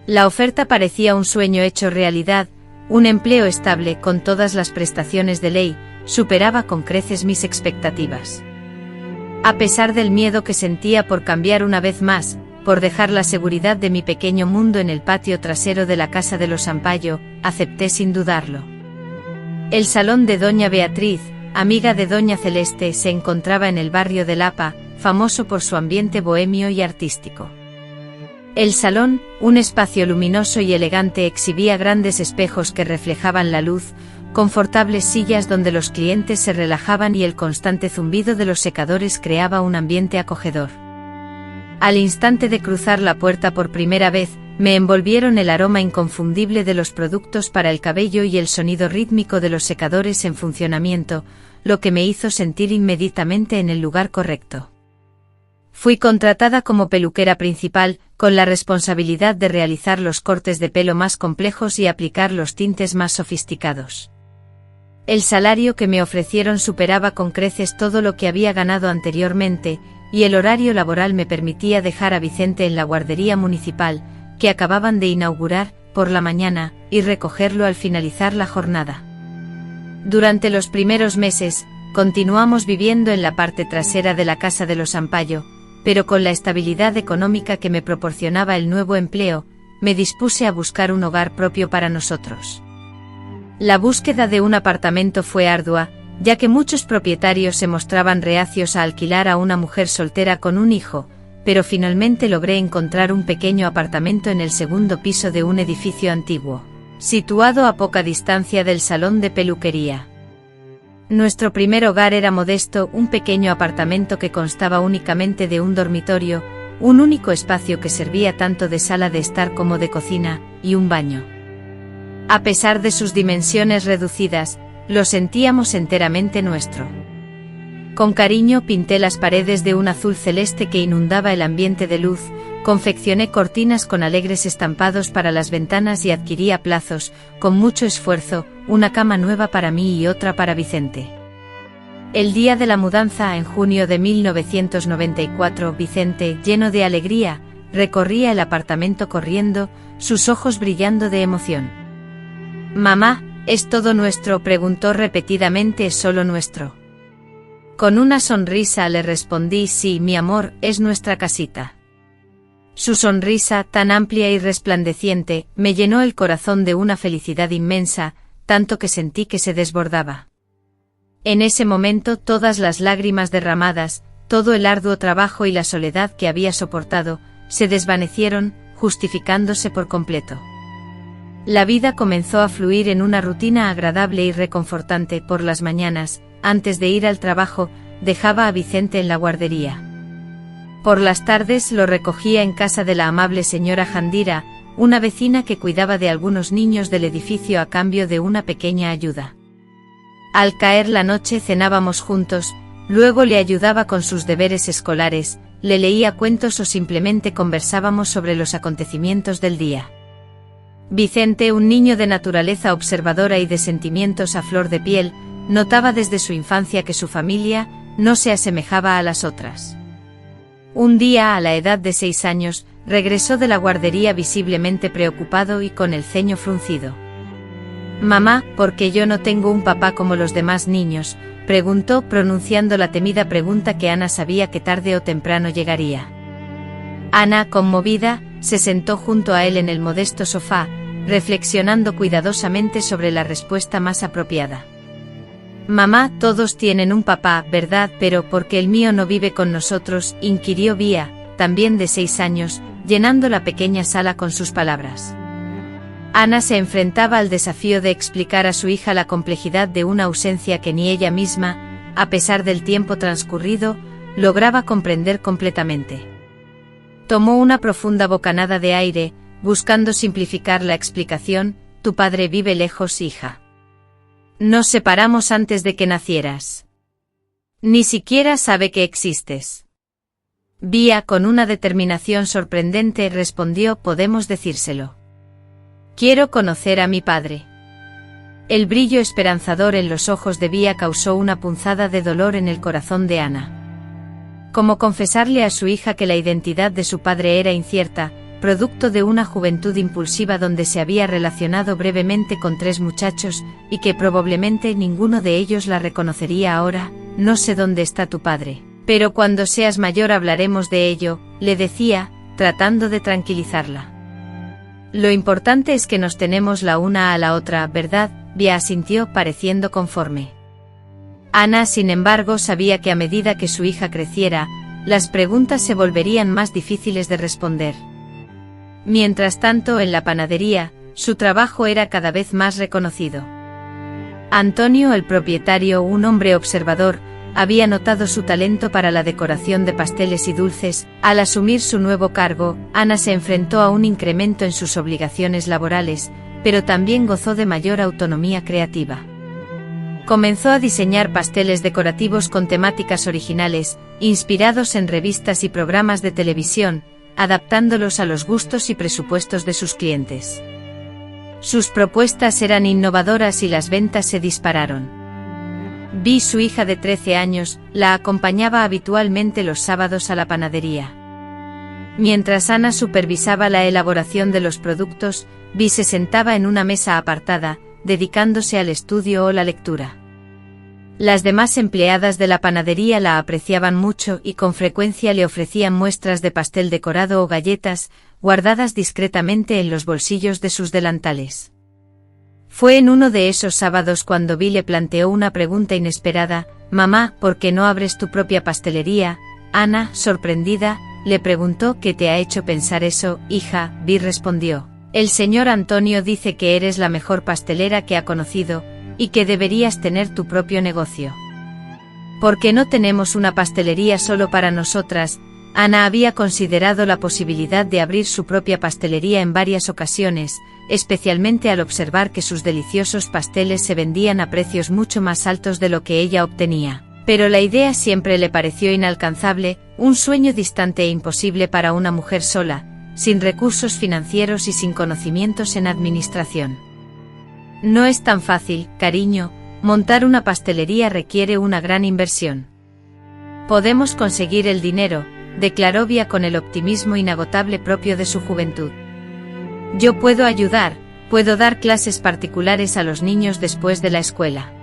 La oferta parecía un sueño hecho realidad, un empleo estable con todas las prestaciones de ley, superaba con creces mis expectativas. A pesar del miedo que sentía por cambiar una vez más, por dejar la seguridad de mi pequeño mundo en el patio trasero de la casa de los Sampayo, acepté sin dudarlo. El salón de Doña Beatriz, amiga de Doña Celeste, se encontraba en el barrio de Lapa, famoso por su ambiente bohemio y artístico. El salón, un espacio luminoso y elegante, exhibía grandes espejos que reflejaban la luz, confortables sillas donde los clientes se relajaban y el constante zumbido de los secadores creaba un ambiente acogedor. Al instante de cruzar la puerta por primera vez, me envolvieron el aroma inconfundible de los productos para el cabello y el sonido rítmico de los secadores en funcionamiento, lo que me hizo sentir inmediatamente en el lugar correcto. Fui contratada como peluquera principal, con la responsabilidad de realizar los cortes de pelo más complejos y aplicar los tintes más sofisticados. El salario que me ofrecieron superaba con creces todo lo que había ganado anteriormente, y el horario laboral me permitía dejar a Vicente en la guardería municipal, que acababan de inaugurar, por la mañana, y recogerlo al finalizar la jornada. Durante los primeros meses, continuamos viviendo en la parte trasera de la casa de los Ampallo, pero con la estabilidad económica que me proporcionaba el nuevo empleo, me dispuse a buscar un hogar propio para nosotros. La búsqueda de un apartamento fue ardua, ya que muchos propietarios se mostraban reacios a alquilar a una mujer soltera con un hijo, pero finalmente logré encontrar un pequeño apartamento en el segundo piso de un edificio antiguo, situado a poca distancia del salón de peluquería. Nuestro primer hogar era modesto, un pequeño apartamento que constaba únicamente de un dormitorio, un único espacio que servía tanto de sala de estar como de cocina, y un baño. A pesar de sus dimensiones reducidas, lo sentíamos enteramente nuestro. Con cariño pinté las paredes de un azul celeste que inundaba el ambiente de luz, confeccioné cortinas con alegres estampados para las ventanas y adquirí a plazos, con mucho esfuerzo, una cama nueva para mí y otra para Vicente. El día de la mudanza, en junio de 1994, Vicente, lleno de alegría, recorría el apartamento corriendo, sus ojos brillando de emoción. «Mamá, ¿es todo nuestro?», preguntó repetidamente. «¿Es solo nuestro?». Con una sonrisa le respondí: «Sí, mi amor, es nuestra casita». Su sonrisa, tan amplia y resplandeciente, me llenó el corazón de una felicidad inmensa, tanto que sentí que se desbordaba. En ese momento todas las lágrimas derramadas, todo el arduo trabajo y la soledad que había soportado, se desvanecieron, justificándose por completo. La vida comenzó a fluir en una rutina agradable y reconfortante. Por las mañanas, antes de ir al trabajo, dejaba a Vicente en la guardería. Por las tardes lo recogía en casa de la amable señora Jandira, una vecina que cuidaba de algunos niños del edificio a cambio de una pequeña ayuda. Al caer la noche cenábamos juntos, luego le ayudaba con sus deberes escolares, le leía cuentos o simplemente conversábamos sobre los acontecimientos del día. Vicente, un niño de naturaleza observadora y de sentimientos a flor de piel, notaba desde su infancia que su familia no se asemejaba a las otras. Un día, a la edad de 6 años, regresó de la guardería visiblemente preocupado y con el ceño fruncido. «Mamá, ¿por qué yo no tengo un papá como los demás niños?», preguntó, pronunciando la temida pregunta que Ana sabía que tarde o temprano llegaría. Ana, conmovida, se sentó junto a él en el modesto sofá, reflexionando cuidadosamente sobre la respuesta más apropiada. «Mamá, todos tienen un papá, ¿verdad? Pero ¿por qué el mío no vive con nosotros?», inquirió Vía, también de 6 años, llenando la pequeña sala con sus palabras. Ana se enfrentaba al desafío de explicar a su hija la complejidad de una ausencia que ni ella misma, a pesar del tiempo transcurrido, lograba comprender completamente. Tomó una profunda bocanada de aire, buscando simplificar la explicación: «Tu padre vive lejos, hija. Nos separamos antes de que nacieras. Ni siquiera sabe que existes». Vía, con una determinación sorprendente, respondió: «Podemos decírselo. Quiero conocer a mi padre». El brillo esperanzador en los ojos de Vía causó una punzada de dolor en el corazón de Ana. Como confesarle a su hija que la identidad de su padre era incierta, producto de una juventud impulsiva donde se había relacionado brevemente con 3 muchachos, y que probablemente ninguno de ellos la reconocería ahora? «No sé dónde está tu padre, pero cuando seas mayor hablaremos de ello», le decía, tratando de tranquilizarla. «Lo importante es que nos tenemos la una a la otra, ¿verdad?», Vía asintió, pareciendo conforme. Ana, sin embargo, sabía que a medida que su hija creciera, las preguntas se volverían más difíciles de responder. Mientras tanto, en la panadería, su trabajo era cada vez más reconocido. Antonio, el propietario, un hombre observador, había notado su talento para la decoración de pasteles y dulces. Al asumir su nuevo cargo, Ana se enfrentó a un incremento en sus obligaciones laborales, pero también gozó de mayor autonomía creativa. Comenzó a diseñar pasteles decorativos con temáticas originales, inspirados en revistas y programas de televisión, adaptándolos a los gustos y presupuestos de sus clientes. Sus propuestas eran innovadoras y las ventas se dispararon. Vi, su hija de 13 años, la acompañaba habitualmente los sábados a la panadería. Mientras Ana supervisaba la elaboración de los productos, Vi se sentaba en una mesa apartada, dedicándose al estudio o la lectura. Las demás empleadas de la panadería la apreciaban mucho y con frecuencia le ofrecían muestras de pastel decorado o galletas, guardadas discretamente en los bolsillos de sus delantales. Fue en uno de esos sábados cuando Vi le planteó una pregunta inesperada: «Mamá, ¿por qué no abres tu propia pastelería?» Ana, sorprendida, le preguntó: «¿Qué te ha hecho pensar eso, hija?». Vi respondió: «El señor Antonio dice que eres la mejor pastelera que ha conocido, y que deberías tener tu propio negocio. ¿Por qué no tenemos una pastelería solo para nosotras?». Ana había considerado la posibilidad de abrir su propia pastelería en varias ocasiones, especialmente al observar que sus deliciosos pasteles se vendían a precios mucho más altos de lo que ella obtenía. Pero la idea siempre le pareció inalcanzable, un sueño distante e imposible para una mujer sola, sin recursos financieros y sin conocimientos en administración. «No es tan fácil, cariño, montar una pastelería requiere una gran inversión. Podemos conseguir el dinero», declaró Vía con el optimismo inagotable propio de su juventud. «Yo puedo ayudar, puedo dar clases particulares a los niños después de la escuela».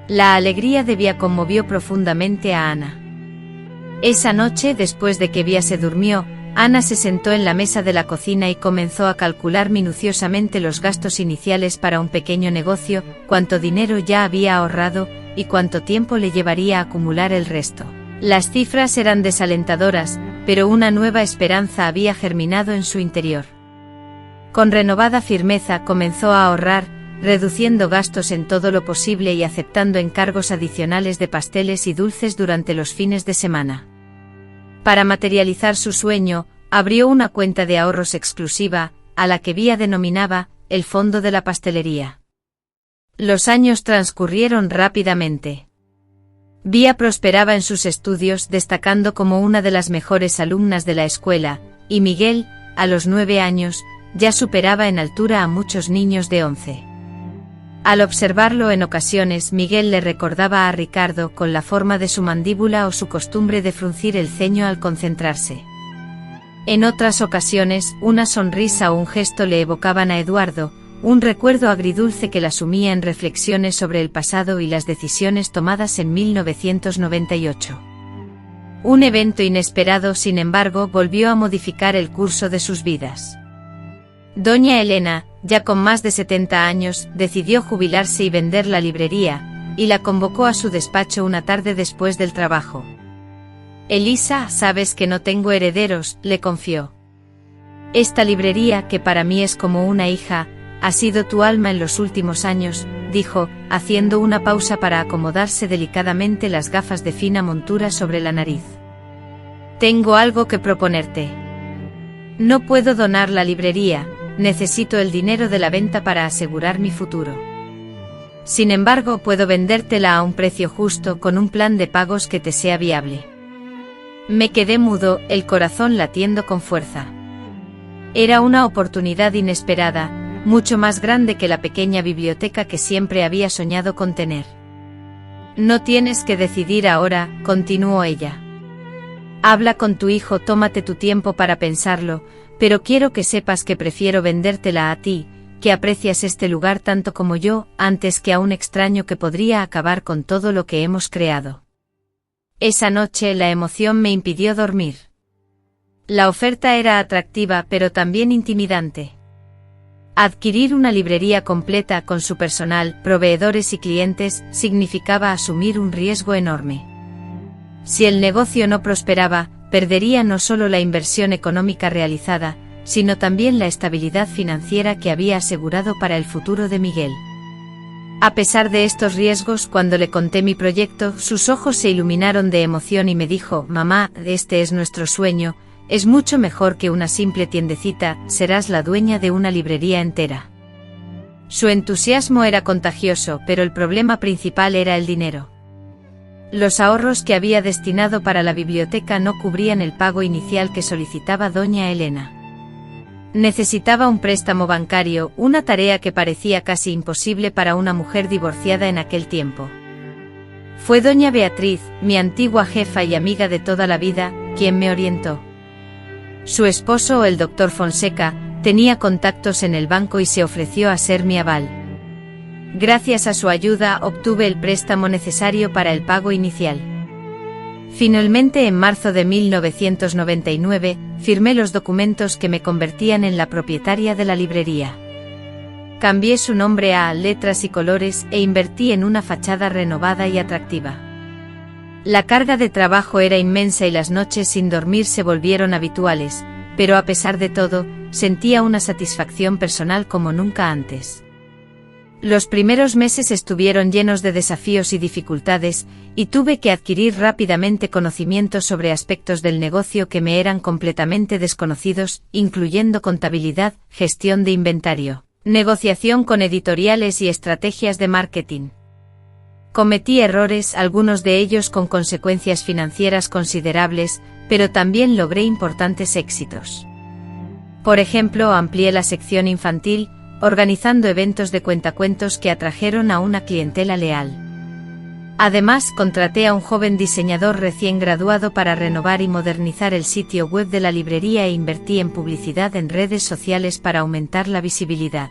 La alegría de Vía conmovió profundamente a Ana. Esa noche, después de que Vía se durmió, Ana se sentó en la mesa de la cocina y comenzó a calcular minuciosamente los gastos iniciales para un pequeño negocio, cuánto dinero ya había ahorrado, y cuánto tiempo le llevaría a acumular el resto. Las cifras eran desalentadoras, pero una nueva esperanza había germinado en su interior. Con renovada firmeza comenzó a ahorrar, reduciendo gastos en todo lo posible y aceptando encargos adicionales de pasteles y dulces durante los fines de semana. Para materializar su sueño, abrió una cuenta de ahorros exclusiva, a la que Vía denominaba el fondo de la pastelería. Los años transcurrieron rápidamente. Vía prosperaba en sus estudios, destacando como una de las mejores alumnas de la escuela, y Miguel, a los 9 años, ya superaba en altura a muchos niños de 11. Al observarlo en ocasiones, Miguel le recordaba a Ricardo con la forma de su mandíbula o su costumbre de fruncir el ceño al concentrarse. En otras ocasiones, una sonrisa o un gesto le evocaban a Eduardo, un recuerdo agridulce que la sumía en reflexiones sobre el pasado y las decisiones tomadas en 1998. Un evento inesperado, sin embargo, volvió a modificar el curso de sus vidas. Doña Elena, ya con más de 70 años, decidió jubilarse y vender la librería, y la convocó a su despacho una tarde después del trabajo. «Elisa, sabes que no tengo herederos», le confió. «Esta librería, que para mí es como una hija, ha sido tu alma en los últimos años», dijo, haciendo una pausa para acomodarse delicadamente las gafas de fina montura sobre la nariz. «Tengo algo que proponerte. No puedo donar la librería, necesito el dinero de la venta para asegurar mi futuro. Sin embargo, puedo vendértela a un precio justo con un plan de pagos que te sea viable». Me quedé mudo, el corazón latiendo con fuerza. Era una oportunidad inesperada, mucho más grande que la pequeña biblioteca que siempre había soñado con tener. «No tienes que decidir ahora», continuó ella. «Habla con tu hijo, tómate tu tiempo para pensarlo, pero quiero que sepas que prefiero vendértela a ti, que aprecias este lugar tanto como yo, antes que a un extraño que podría acabar con todo lo que hemos creado». Esa noche la emoción me impidió dormir. La oferta era atractiva pero también intimidante. Adquirir una librería completa con su personal, proveedores y clientes significaba asumir un riesgo enorme. Si el negocio no prosperaba, perdería no solo la inversión económica realizada, sino también la estabilidad financiera que había asegurado para el futuro de Miguel. A pesar de estos riesgos, cuando le conté mi proyecto, sus ojos se iluminaron de emoción y me dijo: «Mamá, este es nuestro sueño, es mucho mejor que una simple tiendecita, serás la dueña de una librería entera». Su entusiasmo era contagioso, pero el problema principal era el dinero. Los ahorros que había destinado para la biblioteca no cubrían el pago inicial que solicitaba doña Elena. Necesitaba un préstamo bancario, una tarea que parecía casi imposible para una mujer divorciada en aquel tiempo. Fue doña Beatriz, mi antigua jefa y amiga de toda la vida, quien me orientó. Su esposo, el doctor Fonseca, tenía contactos en el banco y se ofreció a ser mi aval. Gracias a su ayuda obtuve el préstamo necesario para el pago inicial. Finalmente, en marzo de 1999, firmé los documentos que me convertían en la propietaria de la librería. Cambié su nombre a Letras y Colores e invertí en una fachada renovada y atractiva. La carga de trabajo era inmensa y las noches sin dormir se volvieron habituales, pero a pesar de todo, sentía una satisfacción personal como nunca antes. Los primeros meses estuvieron llenos de desafíos y dificultades, y tuve que adquirir rápidamente conocimientos sobre aspectos del negocio que me eran completamente desconocidos, incluyendo contabilidad, gestión de inventario, negociación con editoriales y estrategias de marketing. Cometí errores, algunos de ellos con consecuencias financieras considerables, pero también logré importantes éxitos. Por ejemplo, amplié la sección infantil, organizando eventos de cuentacuentos que atrajeron a una clientela leal. Además, contraté a un joven diseñador recién graduado para renovar y modernizar el sitio web de la librería e invertí en publicidad en redes sociales para aumentar la visibilidad.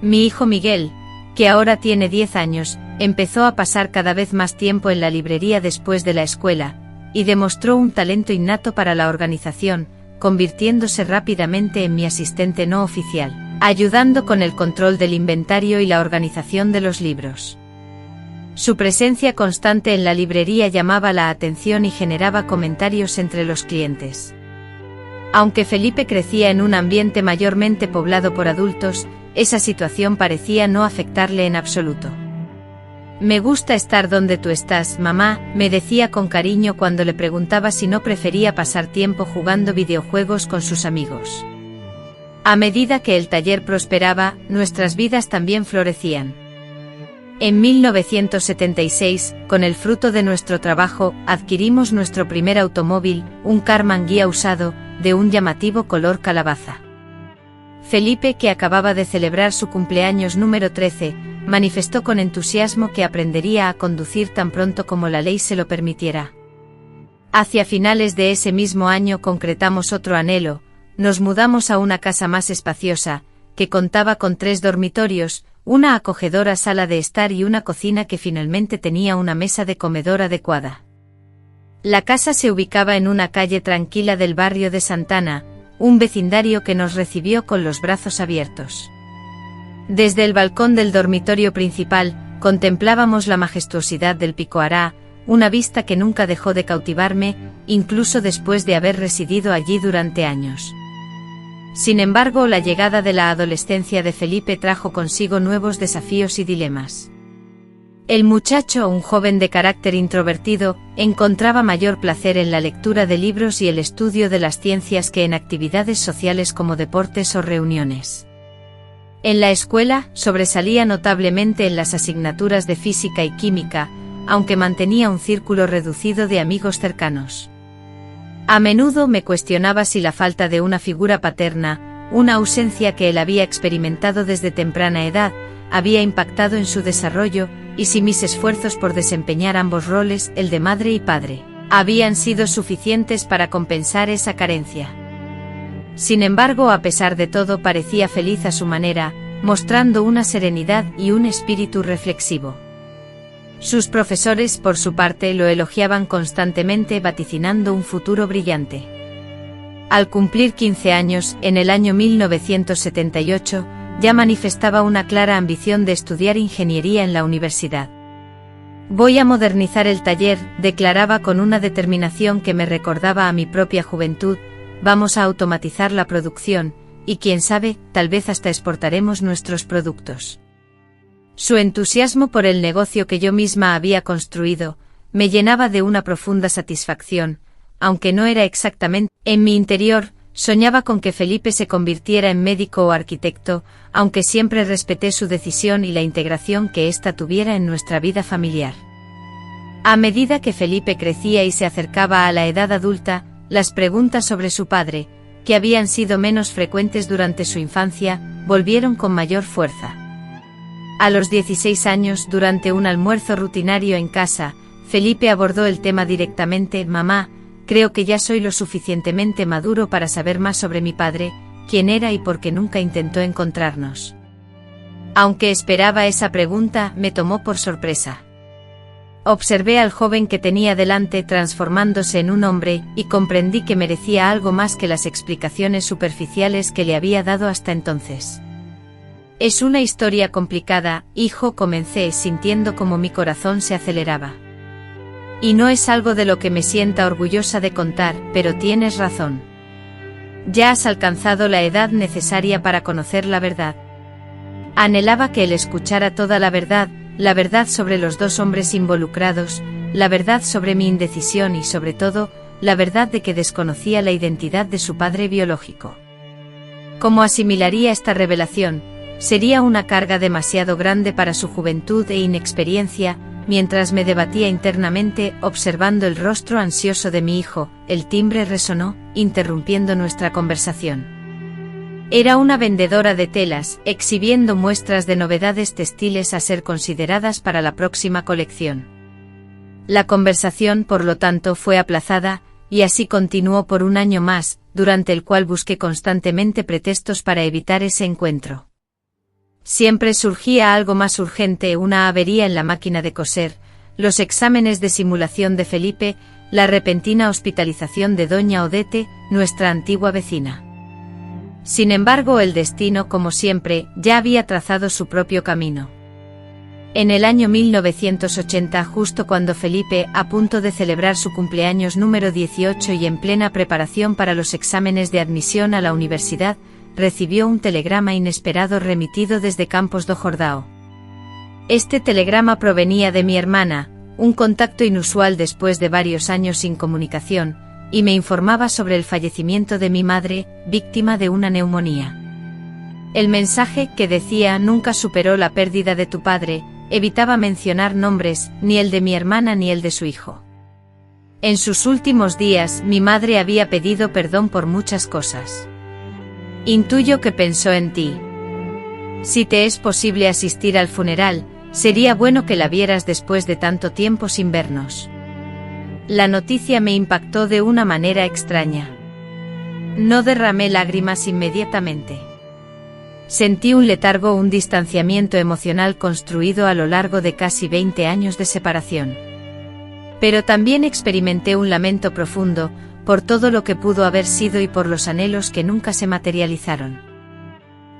Mi hijo Miguel, que ahora tiene 10 años, empezó a pasar cada vez más tiempo en la librería después de la escuela, y demostró un talento innato para la organización, convirtiéndose rápidamente en mi asistente no oficial, ayudando con el control del inventario y la organización de los libros. Su presencia constante en la librería llamaba la atención y generaba comentarios entre los clientes. Aunque Felipe crecía en un ambiente mayormente poblado por adultos, esa situación parecía no afectarle en absoluto. «Me gusta estar donde tú estás, mamá», me decía con cariño cuando le preguntaba si no prefería pasar tiempo jugando videojuegos con sus amigos. A medida que el taller prosperaba, nuestras vidas también florecían. En 1976, con el fruto de nuestro trabajo, adquirimos nuestro primer automóvil, un Karmann Ghia usado, de un llamativo color calabaza. Felipe, que acababa de celebrar su cumpleaños número 13, manifestó con entusiasmo que aprendería a conducir tan pronto como la ley se lo permitiera. Hacia finales de ese mismo año concretamos otro anhelo: nos mudamos a una casa más espaciosa, que contaba con 3 dormitorios, una acogedora sala de estar y una cocina que finalmente tenía una mesa de comedor adecuada. La casa se ubicaba en una calle tranquila del barrio de Santana, un vecindario que nos recibió con los brazos abiertos. Desde el balcón del dormitorio principal, contemplábamos la majestuosidad del Pico Ará, una vista que nunca dejó de cautivarme, incluso después de haber residido allí durante años. Sin embargo, la llegada de la adolescencia de Felipe trajo consigo nuevos desafíos y dilemas. El muchacho, un joven de carácter introvertido, encontraba mayor placer en la lectura de libros y el estudio de las ciencias que en actividades sociales como deportes o reuniones. En la escuela, sobresalía notablemente en las asignaturas de física y química, aunque mantenía un círculo reducido de amigos cercanos. A menudo me cuestionaba si la falta de una figura paterna, una ausencia que él había experimentado desde temprana edad, había impactado en su desarrollo, y si mis esfuerzos por desempeñar ambos roles, el de madre y padre, habían sido suficientes para compensar esa carencia. Sin embargo, a pesar de todo, parecía feliz a su manera, mostrando una serenidad y un espíritu reflexivo. Sus profesores, por su parte, lo elogiaban constantemente, vaticinando un futuro brillante. Al cumplir 15 años, en el año 1978, ya manifestaba una clara ambición de estudiar ingeniería en la universidad. «Voy a modernizar el taller», declaraba con una determinación que me recordaba a mi propia juventud. «Vamos a automatizar la producción, y quién sabe, tal vez hasta exportaremos nuestros productos». Su entusiasmo por el negocio que yo misma había construido, me llenaba de una profunda satisfacción, aunque no era exactamente. En mi interior, soñaba con que Felipe se convirtiera en médico o arquitecto, aunque siempre respeté su decisión y la integración que ésta tuviera en nuestra vida familiar. A medida que Felipe crecía y se acercaba a la edad adulta, las preguntas sobre su padre, que habían sido menos frecuentes durante su infancia, volvieron con mayor fuerza. A los 16 años, durante un almuerzo rutinario en casa, Felipe abordó el tema directamente: «Mamá, creo que ya soy lo suficientemente maduro para saber más sobre mi padre, quién era y por qué nunca intentó encontrarnos». Aunque esperaba esa pregunta, me tomó por sorpresa. Observé al joven que tenía delante transformándose en un hombre, y comprendí que merecía algo más que las explicaciones superficiales que le había dado hasta entonces. «Es una historia complicada, hijo», comencé, sintiendo como mi corazón se aceleraba. «Y no es algo de lo que me sienta orgullosa de contar, pero tienes razón. Ya has alcanzado la edad necesaria para conocer la verdad». Anhelaba que él escuchara toda la verdad sobre los dos hombres involucrados, la verdad sobre mi indecisión y, sobre todo, la verdad de que desconocía la identidad de su padre biológico. ¿Cómo asimilaría esta revelación? Sería una carga demasiado grande para su juventud e inexperiencia. Mientras me debatía internamente, observando el rostro ansioso de mi hijo, el timbre resonó, interrumpiendo nuestra conversación. Era una vendedora de telas, exhibiendo muestras de novedades textiles a ser consideradas para la próxima colección. La conversación, por lo tanto, fue aplazada, y así continuó por un año más, durante el cual busqué constantemente pretextos para evitar ese encuentro. Siempre surgía algo más urgente: una avería en la máquina de coser, los exámenes de simulación de Felipe, la repentina hospitalización de doña Odete, nuestra antigua vecina. Sin embargo, el destino, como siempre, ya había trazado su propio camino. En el año 1980, justo cuando Felipe, a punto de celebrar su cumpleaños número 18 y en plena preparación para los exámenes de admisión a la universidad, recibió un telegrama inesperado remitido desde Campos do Jordão. Este telegrama provenía de mi hermana, un contacto inusual después de varios años sin comunicación, y me informaba sobre el fallecimiento de mi madre, víctima de una neumonía. El mensaje, que decía: «Nunca superó la pérdida de tu padre», evitaba mencionar nombres, ni el de mi hermana ni el de su hijo. En sus últimos días, mi madre había pedido perdón por muchas cosas. Intuyo que pensó en ti. Si te es posible asistir al funeral, sería bueno que la vieras después de tanto tiempo sin vernos. La noticia me impactó de una manera extraña. No derramé lágrimas inmediatamente. Sentí un letargo, un distanciamiento emocional construido a lo largo de casi 20 años de separación. Pero también experimenté un lamento profundo, por todo lo que pudo haber sido y por los anhelos que nunca se materializaron.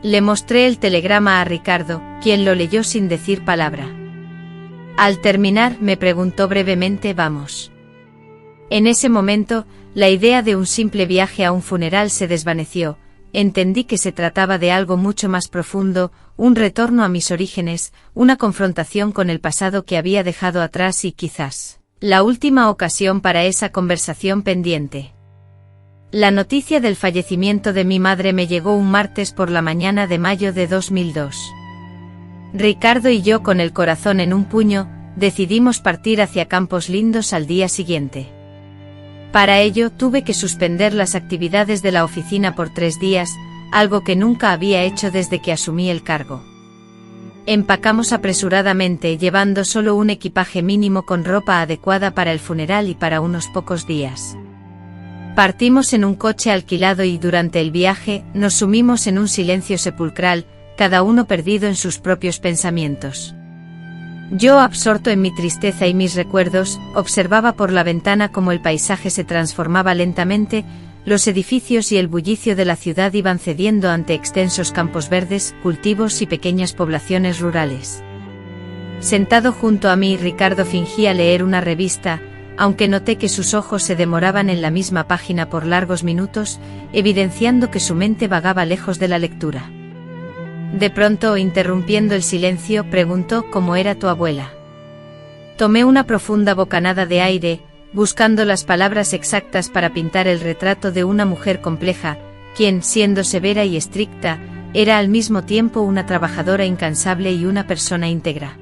Le mostré el telegrama a Ricardo, quien lo leyó sin decir palabra. Al terminar, me preguntó brevemente: «¿Vamos?». En ese momento, la idea de un simple viaje a un funeral se desvaneció. Entendí que se trataba de algo mucho más profundo, un retorno a mis orígenes, una confrontación con el pasado que había dejado atrás y, quizás, la última ocasión para esa conversación pendiente. La noticia del fallecimiento de mi madre me llegó un martes por la mañana de mayo de 2002. Ricardo y yo, con el corazón en un puño, decidimos partir hacia Campos Lindos al día siguiente. Para ello, tuve que suspender las actividades de la oficina por 3 días, algo que nunca había hecho desde que asumí el cargo. Empacamos apresuradamente, llevando solo un equipaje mínimo con ropa adecuada para el funeral y para unos pocos días. Partimos en un coche alquilado y durante el viaje nos sumimos en un silencio sepulcral, cada uno perdido en sus propios pensamientos. Yo, absorto en mi tristeza y mis recuerdos, observaba por la ventana cómo el paisaje se transformaba lentamente, los edificios y el bullicio de la ciudad iban cediendo ante extensos campos verdes, cultivos y pequeñas poblaciones rurales. Sentado junto a mí, Ricardo fingía leer una revista, aunque noté que sus ojos se demoraban en la misma página por largos minutos, evidenciando que su mente vagaba lejos de la lectura. De pronto, interrumpiendo el silencio, preguntó: «¿Cómo era tu abuela?». Tomé una profunda bocanada de aire, buscando las palabras exactas para pintar el retrato de una mujer compleja, quien, siendo severa y estricta, era al mismo tiempo una trabajadora incansable y una persona íntegra.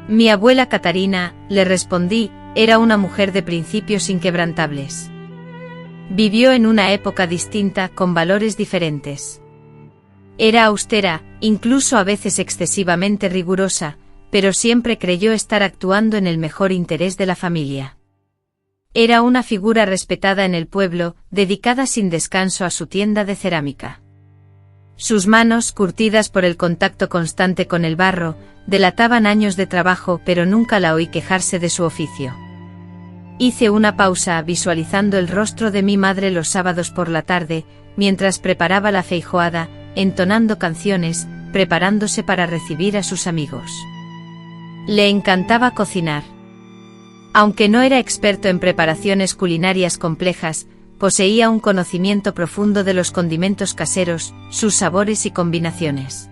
Mi abuela Catarina, le respondí, era una mujer de principios inquebrantables. Vivió en una época distinta, con valores diferentes. Era austera, incluso a veces excesivamente rigurosa, pero siempre creyó estar actuando en el mejor interés de la familia. Era una figura respetada en el pueblo, dedicada sin descanso a su tienda de cerámica. Sus manos, curtidas por el contacto constante con el barro, delataban años de trabajo, pero nunca la oí quejarse de su oficio. Hice una pausa, visualizando el rostro de mi madre los sábados por la tarde, mientras preparaba la feijoada, entonando canciones, preparándose para recibir a sus amigos. Le encantaba cocinar. Aunque no era experto en preparaciones culinarias complejas, poseía un conocimiento profundo de los condimentos caseros, sus sabores y combinaciones.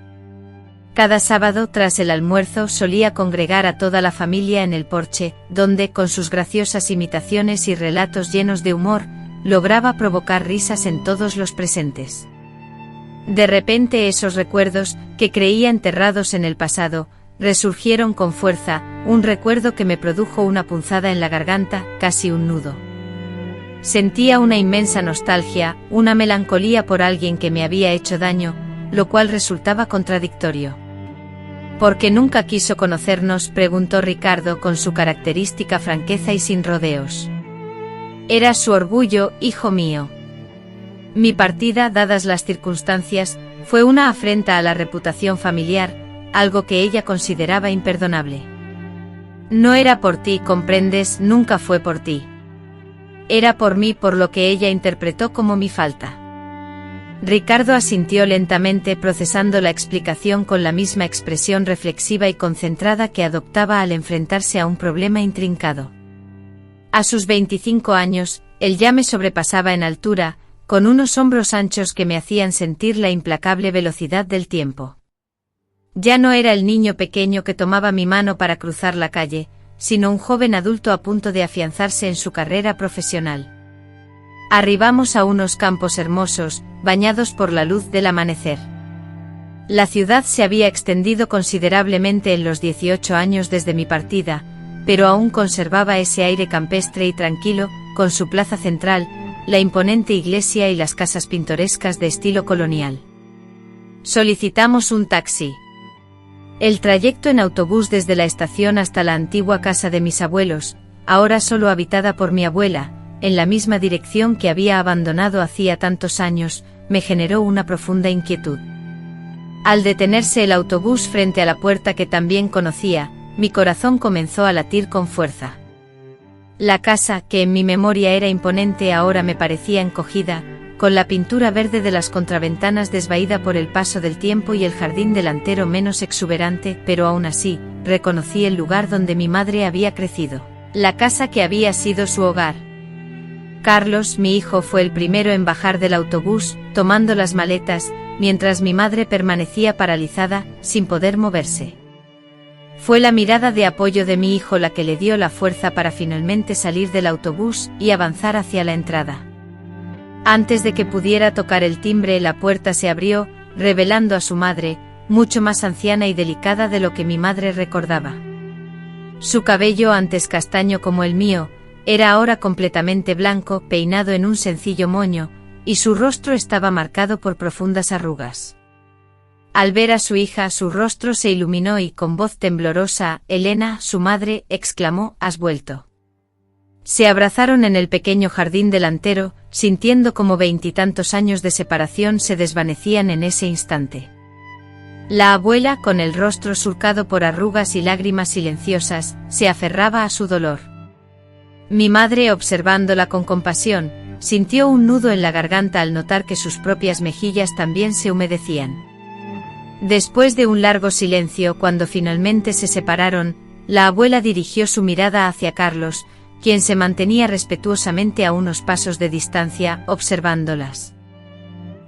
Cada sábado tras el almuerzo solía congregar a toda la familia en el porche, donde, con sus graciosas imitaciones y relatos llenos de humor, lograba provocar risas en todos los presentes. De repente esos recuerdos, que creía enterrados en el pasado, resurgieron con fuerza, un recuerdo que me produjo una punzada en la garganta, casi un nudo. Sentía una inmensa nostalgia, una melancolía por alguien que me había hecho daño, lo cual resultaba contradictorio. ¿Por qué nunca quiso conocernos?, preguntó Ricardo con su característica franqueza y sin rodeos. Era su orgullo, hijo mío. Mi partida, dadas las circunstancias, fue una afrenta a la reputación familiar, algo que ella consideraba imperdonable. No era por ti, comprendes, nunca fue por ti. Era por mí, por lo que ella interpretó como mi falta. Ricardo asintió lentamente, procesando la explicación con la misma expresión reflexiva y concentrada que adoptaba al enfrentarse a un problema intrincado. A sus 25 años, él ya me sobrepasaba en altura, con unos hombros anchos que me hacían sentir la implacable velocidad del tiempo. Ya no era el niño pequeño que tomaba mi mano para cruzar la calle, sino un joven adulto a punto de afianzarse en su carrera profesional. Arribamos a unos campos hermosos, bañados por la luz del amanecer. La ciudad se había extendido considerablemente en los 18 años desde mi partida, pero aún conservaba ese aire campestre y tranquilo, con su plaza central, la imponente iglesia y las casas pintorescas de estilo colonial. Solicitamos un taxi. El trayecto en autobús desde la estación hasta la antigua casa de mis abuelos, ahora solo habitada por mi abuela, en la misma dirección que había abandonado hacía tantos años, me generó una profunda inquietud. Al detenerse el autobús frente a la puerta que también conocía, mi corazón comenzó a latir con fuerza. La casa, que en mi memoria era imponente, ahora me parecía encogida, con la pintura verde de las contraventanas desvaída por el paso del tiempo y el jardín delantero menos exuberante, pero aún así, reconocí el lugar donde mi madre había crecido, la casa que había sido su hogar. Carlos, mi hijo, fue el primero en bajar del autobús, tomando las maletas, mientras mi madre permanecía paralizada, sin poder moverse. Fue la mirada de apoyo de mi hijo la que le dio la fuerza para finalmente salir del autobús y avanzar hacia la entrada. Antes de que pudiera tocar el timbre, la puerta se abrió, revelando a su madre, mucho más anciana y delicada de lo que mi madre recordaba. Su cabello, antes castaño como el mío, era ahora completamente blanco, peinado en un sencillo moño, y su rostro estaba marcado por profundas arrugas. Al ver a su hija, su rostro se iluminó y, con voz temblorosa, Elena, su madre, exclamó: «¿Has vuelto?». Se abrazaron en el pequeño jardín delantero, sintiendo como 20 y tantos años de separación se desvanecían en ese instante. La abuela, con el rostro surcado por arrugas y lágrimas silenciosas, se aferraba a su dolor. Mi madre, observándola con compasión, sintió un nudo en la garganta al notar que sus propias mejillas también se humedecían. Después de un largo silencio, cuando finalmente se separaron, la abuela dirigió su mirada hacia Carlos, quien se mantenía respetuosamente a unos pasos de distancia, observándolas.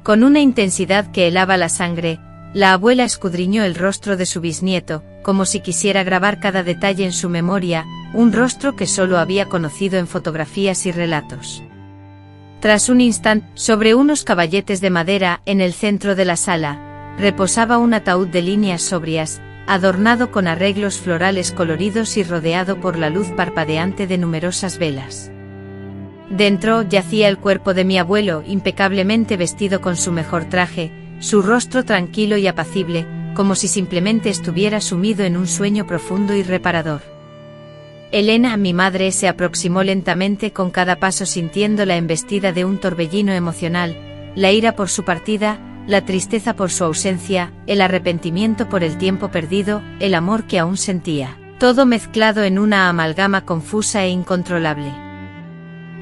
Con una intensidad que helaba la sangre, La abuela escudriñó el rostro de su bisnieto, como si quisiera grabar cada detalle en su memoria, un rostro que solo había conocido en fotografías y relatos. Tras un instante, sobre unos caballetes de madera, en el centro de la sala, reposaba un ataúd de líneas sobrias, adornado con arreglos florales coloridos y rodeado por la luz parpadeante de numerosas velas. Dentro yacía el cuerpo de mi abuelo, impecablemente vestido con su mejor traje, su rostro tranquilo y apacible, como si simplemente estuviera sumido en un sueño profundo y reparador. Elena, mi madre, se aproximó lentamente con cada paso, sintiendo la embestida de un torbellino emocional, la ira por su partida, la tristeza por su ausencia, el arrepentimiento por el tiempo perdido, el amor que aún sentía, todo mezclado en una amalgama confusa e incontrolable.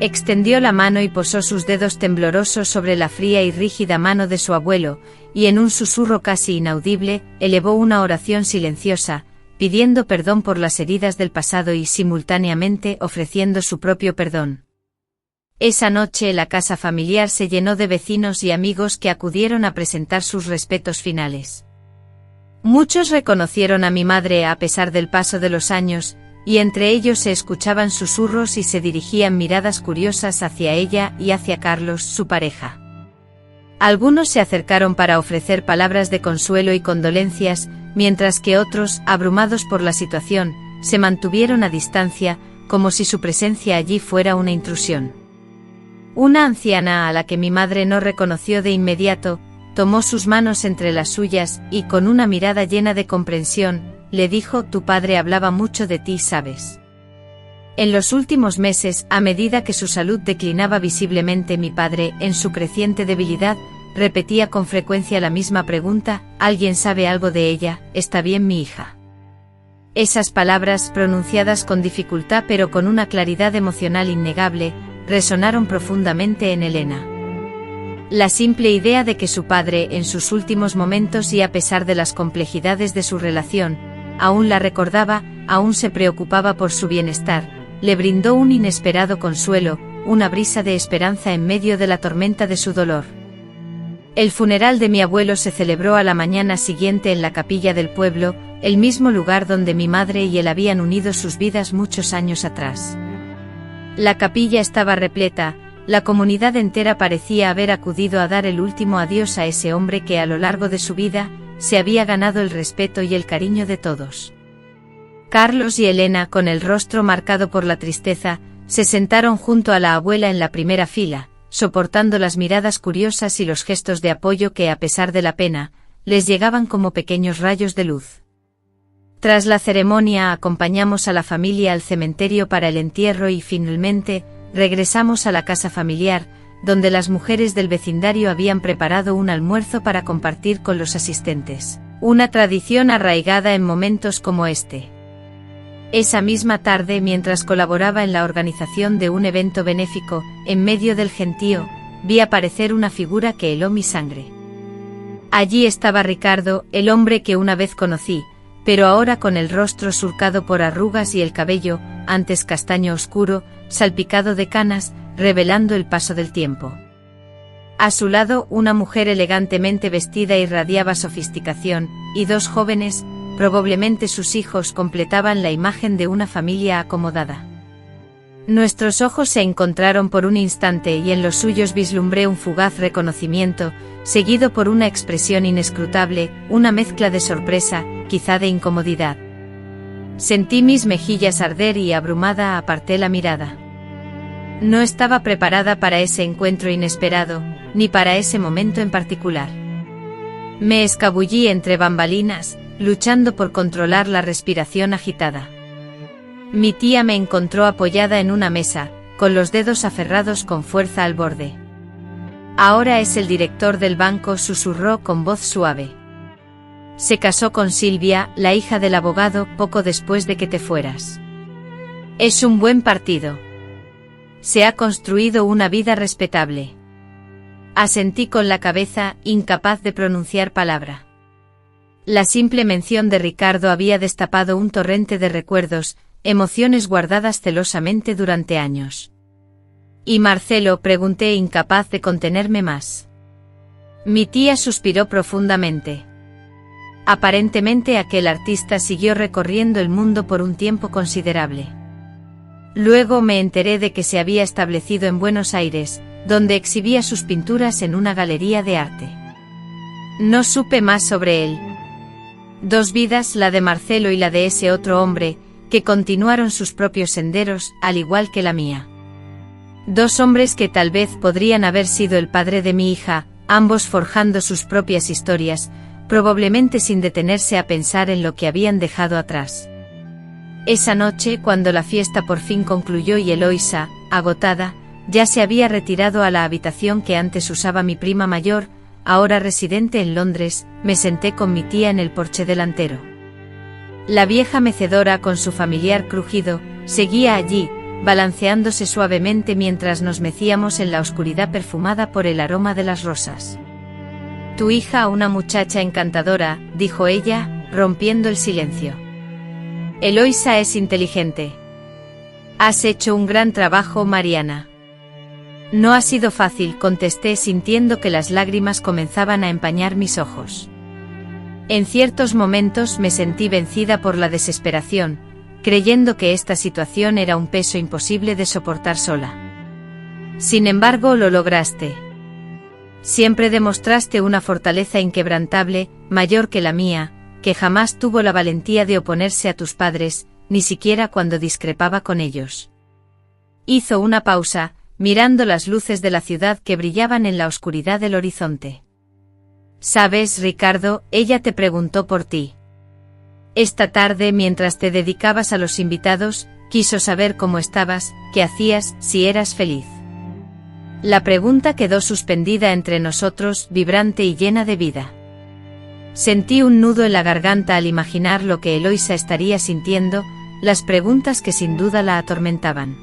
Extendió la mano y posó sus dedos temblorosos sobre la fría y rígida mano de su abuelo, y en un susurro casi inaudible, elevó una oración silenciosa, pidiendo perdón por las heridas del pasado y simultáneamente ofreciendo su propio perdón. Esa noche la casa familiar se llenó de vecinos y amigos que acudieron a presentar sus respetos finales. Muchos reconocieron a mi madre a pesar del paso de los años, y entre ellos se escuchaban susurros y se dirigían miradas curiosas hacia ella y hacia Carlos, su pareja. Algunos se acercaron para ofrecer palabras de consuelo y condolencias, mientras que otros, abrumados por la situación, se mantuvieron a distancia, como si su presencia allí fuera una intrusión. Una anciana a la que mi madre no reconoció de inmediato, tomó sus manos entre las suyas y con una mirada llena de comprensión, le dijo: «Tu padre hablaba mucho de ti, ¿sabes?». En los últimos meses, a medida que su salud declinaba visiblemente, mi padre, en su creciente debilidad, repetía con frecuencia la misma pregunta: «¿Alguien sabe algo de ella? ¿Está bien mi hija?». Esas palabras, pronunciadas con dificultad pero con una claridad emocional innegable, resonaron profundamente en Elena. La simple idea de que su padre, en sus últimos momentos y a pesar de las complejidades de su relación, aún la recordaba, aún se preocupaba por su bienestar, le brindó un inesperado consuelo, una brisa de esperanza en medio de la tormenta de su dolor. El funeral de mi abuelo se celebró a la mañana siguiente en la capilla del pueblo, el mismo lugar donde mi madre y él habían unido sus vidas muchos años atrás. La capilla estaba repleta, la comunidad entera parecía haber acudido a dar el último adiós a ese hombre que a lo largo de su vida, se había ganado el respeto y el cariño de todos. Carlos y Elena, con el rostro marcado por la tristeza, se sentaron junto a la abuela en la primera fila, soportando las miradas curiosas y los gestos de apoyo que, a pesar de la pena, les llegaban como pequeños rayos de luz. Tras la ceremonia acompañamos a la familia al cementerio para el entierro y finalmente, regresamos a la casa familiar, donde las mujeres del vecindario habían preparado un almuerzo para compartir con los asistentes, una tradición arraigada en momentos como este. Esa misma tarde, mientras colaboraba en la organización de un evento benéfico, en medio del gentío, vi aparecer una figura que heló mi sangre. Allí estaba Ricardo, el hombre que una vez conocí, pero ahora con el rostro surcado por arrugas y el cabello, antes castaño oscuro, salpicado de canas, revelando el paso del tiempo. A su lado, una mujer elegantemente vestida irradiaba sofisticación, y dos jóvenes, probablemente sus hijos, completaban la imagen de una familia acomodada. Nuestros ojos se encontraron por un instante y en los suyos vislumbré un fugaz reconocimiento, seguido por una expresión inescrutable, una mezcla de sorpresa, quizá de incomodidad. Sentí mis mejillas arder y abrumada aparté la mirada. No estaba preparada para ese encuentro inesperado, ni para ese momento en particular. Me escabullí entre bambalinas, luchando por controlar la respiración agitada. Mi tía me encontró apoyada en una mesa, con los dedos aferrados con fuerza al borde. «Ahora es el director del banco», susurró con voz suave. «Se casó con Silvia, la hija del abogado, poco después de que te fueras. Es un buen partido. Se ha construido una vida respetable». Asentí con la cabeza, incapaz de pronunciar palabra. La simple mención de Ricardo había destapado un torrente de recuerdos, emociones guardadas celosamente durante años. «¿Y Marcelo?», pregunté, incapaz de contenerme más. Mi tía suspiró profundamente. Aparentemente aquel artista siguió recorriendo el mundo por un tiempo considerable. Luego me enteré de que se había establecido en Buenos Aires, donde exhibía sus pinturas en una galería de arte. No supe más sobre él. 2 vidas, la de Marcelo y la de ese otro hombre, que continuaron sus propios senderos, al igual que la mía. 2 hombres que tal vez podrían haber sido el padre de mi hija, ambos forjando sus propias historias, probablemente sin detenerse a pensar en lo que habían dejado atrás. Esa noche, cuando la fiesta por fin concluyó y Eloisa, agotada, ya se había retirado a la habitación que antes usaba mi prima mayor, ahora residente en Londres, me senté con mi tía en el porche delantero. La vieja mecedora con su familiar crujido, seguía allí, balanceándose suavemente mientras nos mecíamos en la oscuridad perfumada por el aroma de las rosas. Tu hija, una muchacha encantadora, dijo ella, rompiendo el silencio. Eloisa es inteligente. Has hecho un gran trabajo, Mariana. No ha sido fácil, contesté sintiendo que las lágrimas comenzaban a empañar mis ojos. En ciertos momentos me sentí vencida por la desesperación, creyendo que esta situación era un peso imposible de soportar sola. Sin embargo, lo lograste. Siempre demostraste una fortaleza inquebrantable, mayor que la mía, que jamás tuvo la valentía de oponerse a tus padres, ni siquiera cuando discrepaba con ellos. Hizo una pausa, mirando las luces de la ciudad que brillaban en la oscuridad del horizonte. ¿Sabes, Ricardo? Ella te preguntó por ti. Esta tarde, mientras te dedicabas a los invitados, quiso saber cómo estabas, qué hacías, si eras feliz. La pregunta quedó suspendida entre nosotros, vibrante y llena de vida. Sentí un nudo en la garganta al imaginar lo que Eloisa estaría sintiendo, las preguntas que sin duda la atormentaban.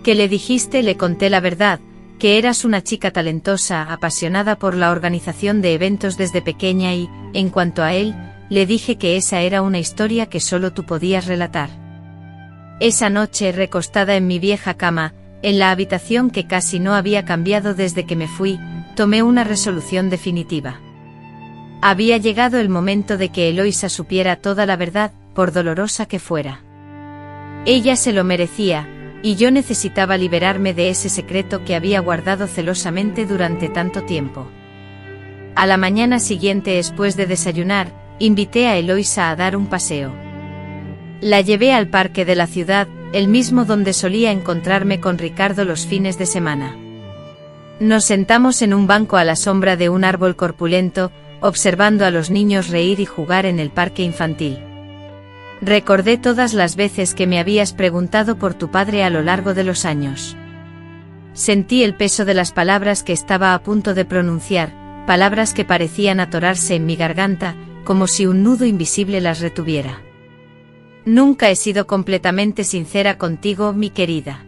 ¿Qué le dijiste? Le conté la verdad, que eras una chica talentosa, apasionada por la organización de eventos desde pequeña y, en cuanto a él, le dije que esa era una historia que solo tú podías relatar. Esa noche, recostada en mi vieja cama, en la habitación que casi no había cambiado desde que me fui, tomé una resolución definitiva. Había llegado el momento de que Eloisa supiera toda la verdad, por dolorosa que fuera. Ella se lo merecía, y yo necesitaba liberarme de ese secreto que había guardado celosamente durante tanto tiempo. A la mañana siguiente, después de desayunar, invité a Eloisa a dar un paseo. La llevé al parque de la ciudad, el mismo donde solía encontrarme con Ricardo los fines de semana. Nos sentamos en un banco a la sombra de un árbol corpulento, observando a los niños reír y jugar en el parque infantil. Recordé todas las veces que me habías preguntado por tu padre a lo largo de los años. Sentí el peso de las palabras que estaba a punto de pronunciar, palabras que parecían atorarse en mi garganta, como si un nudo invisible las retuviera. Nunca he sido completamente sincera contigo, mi querida.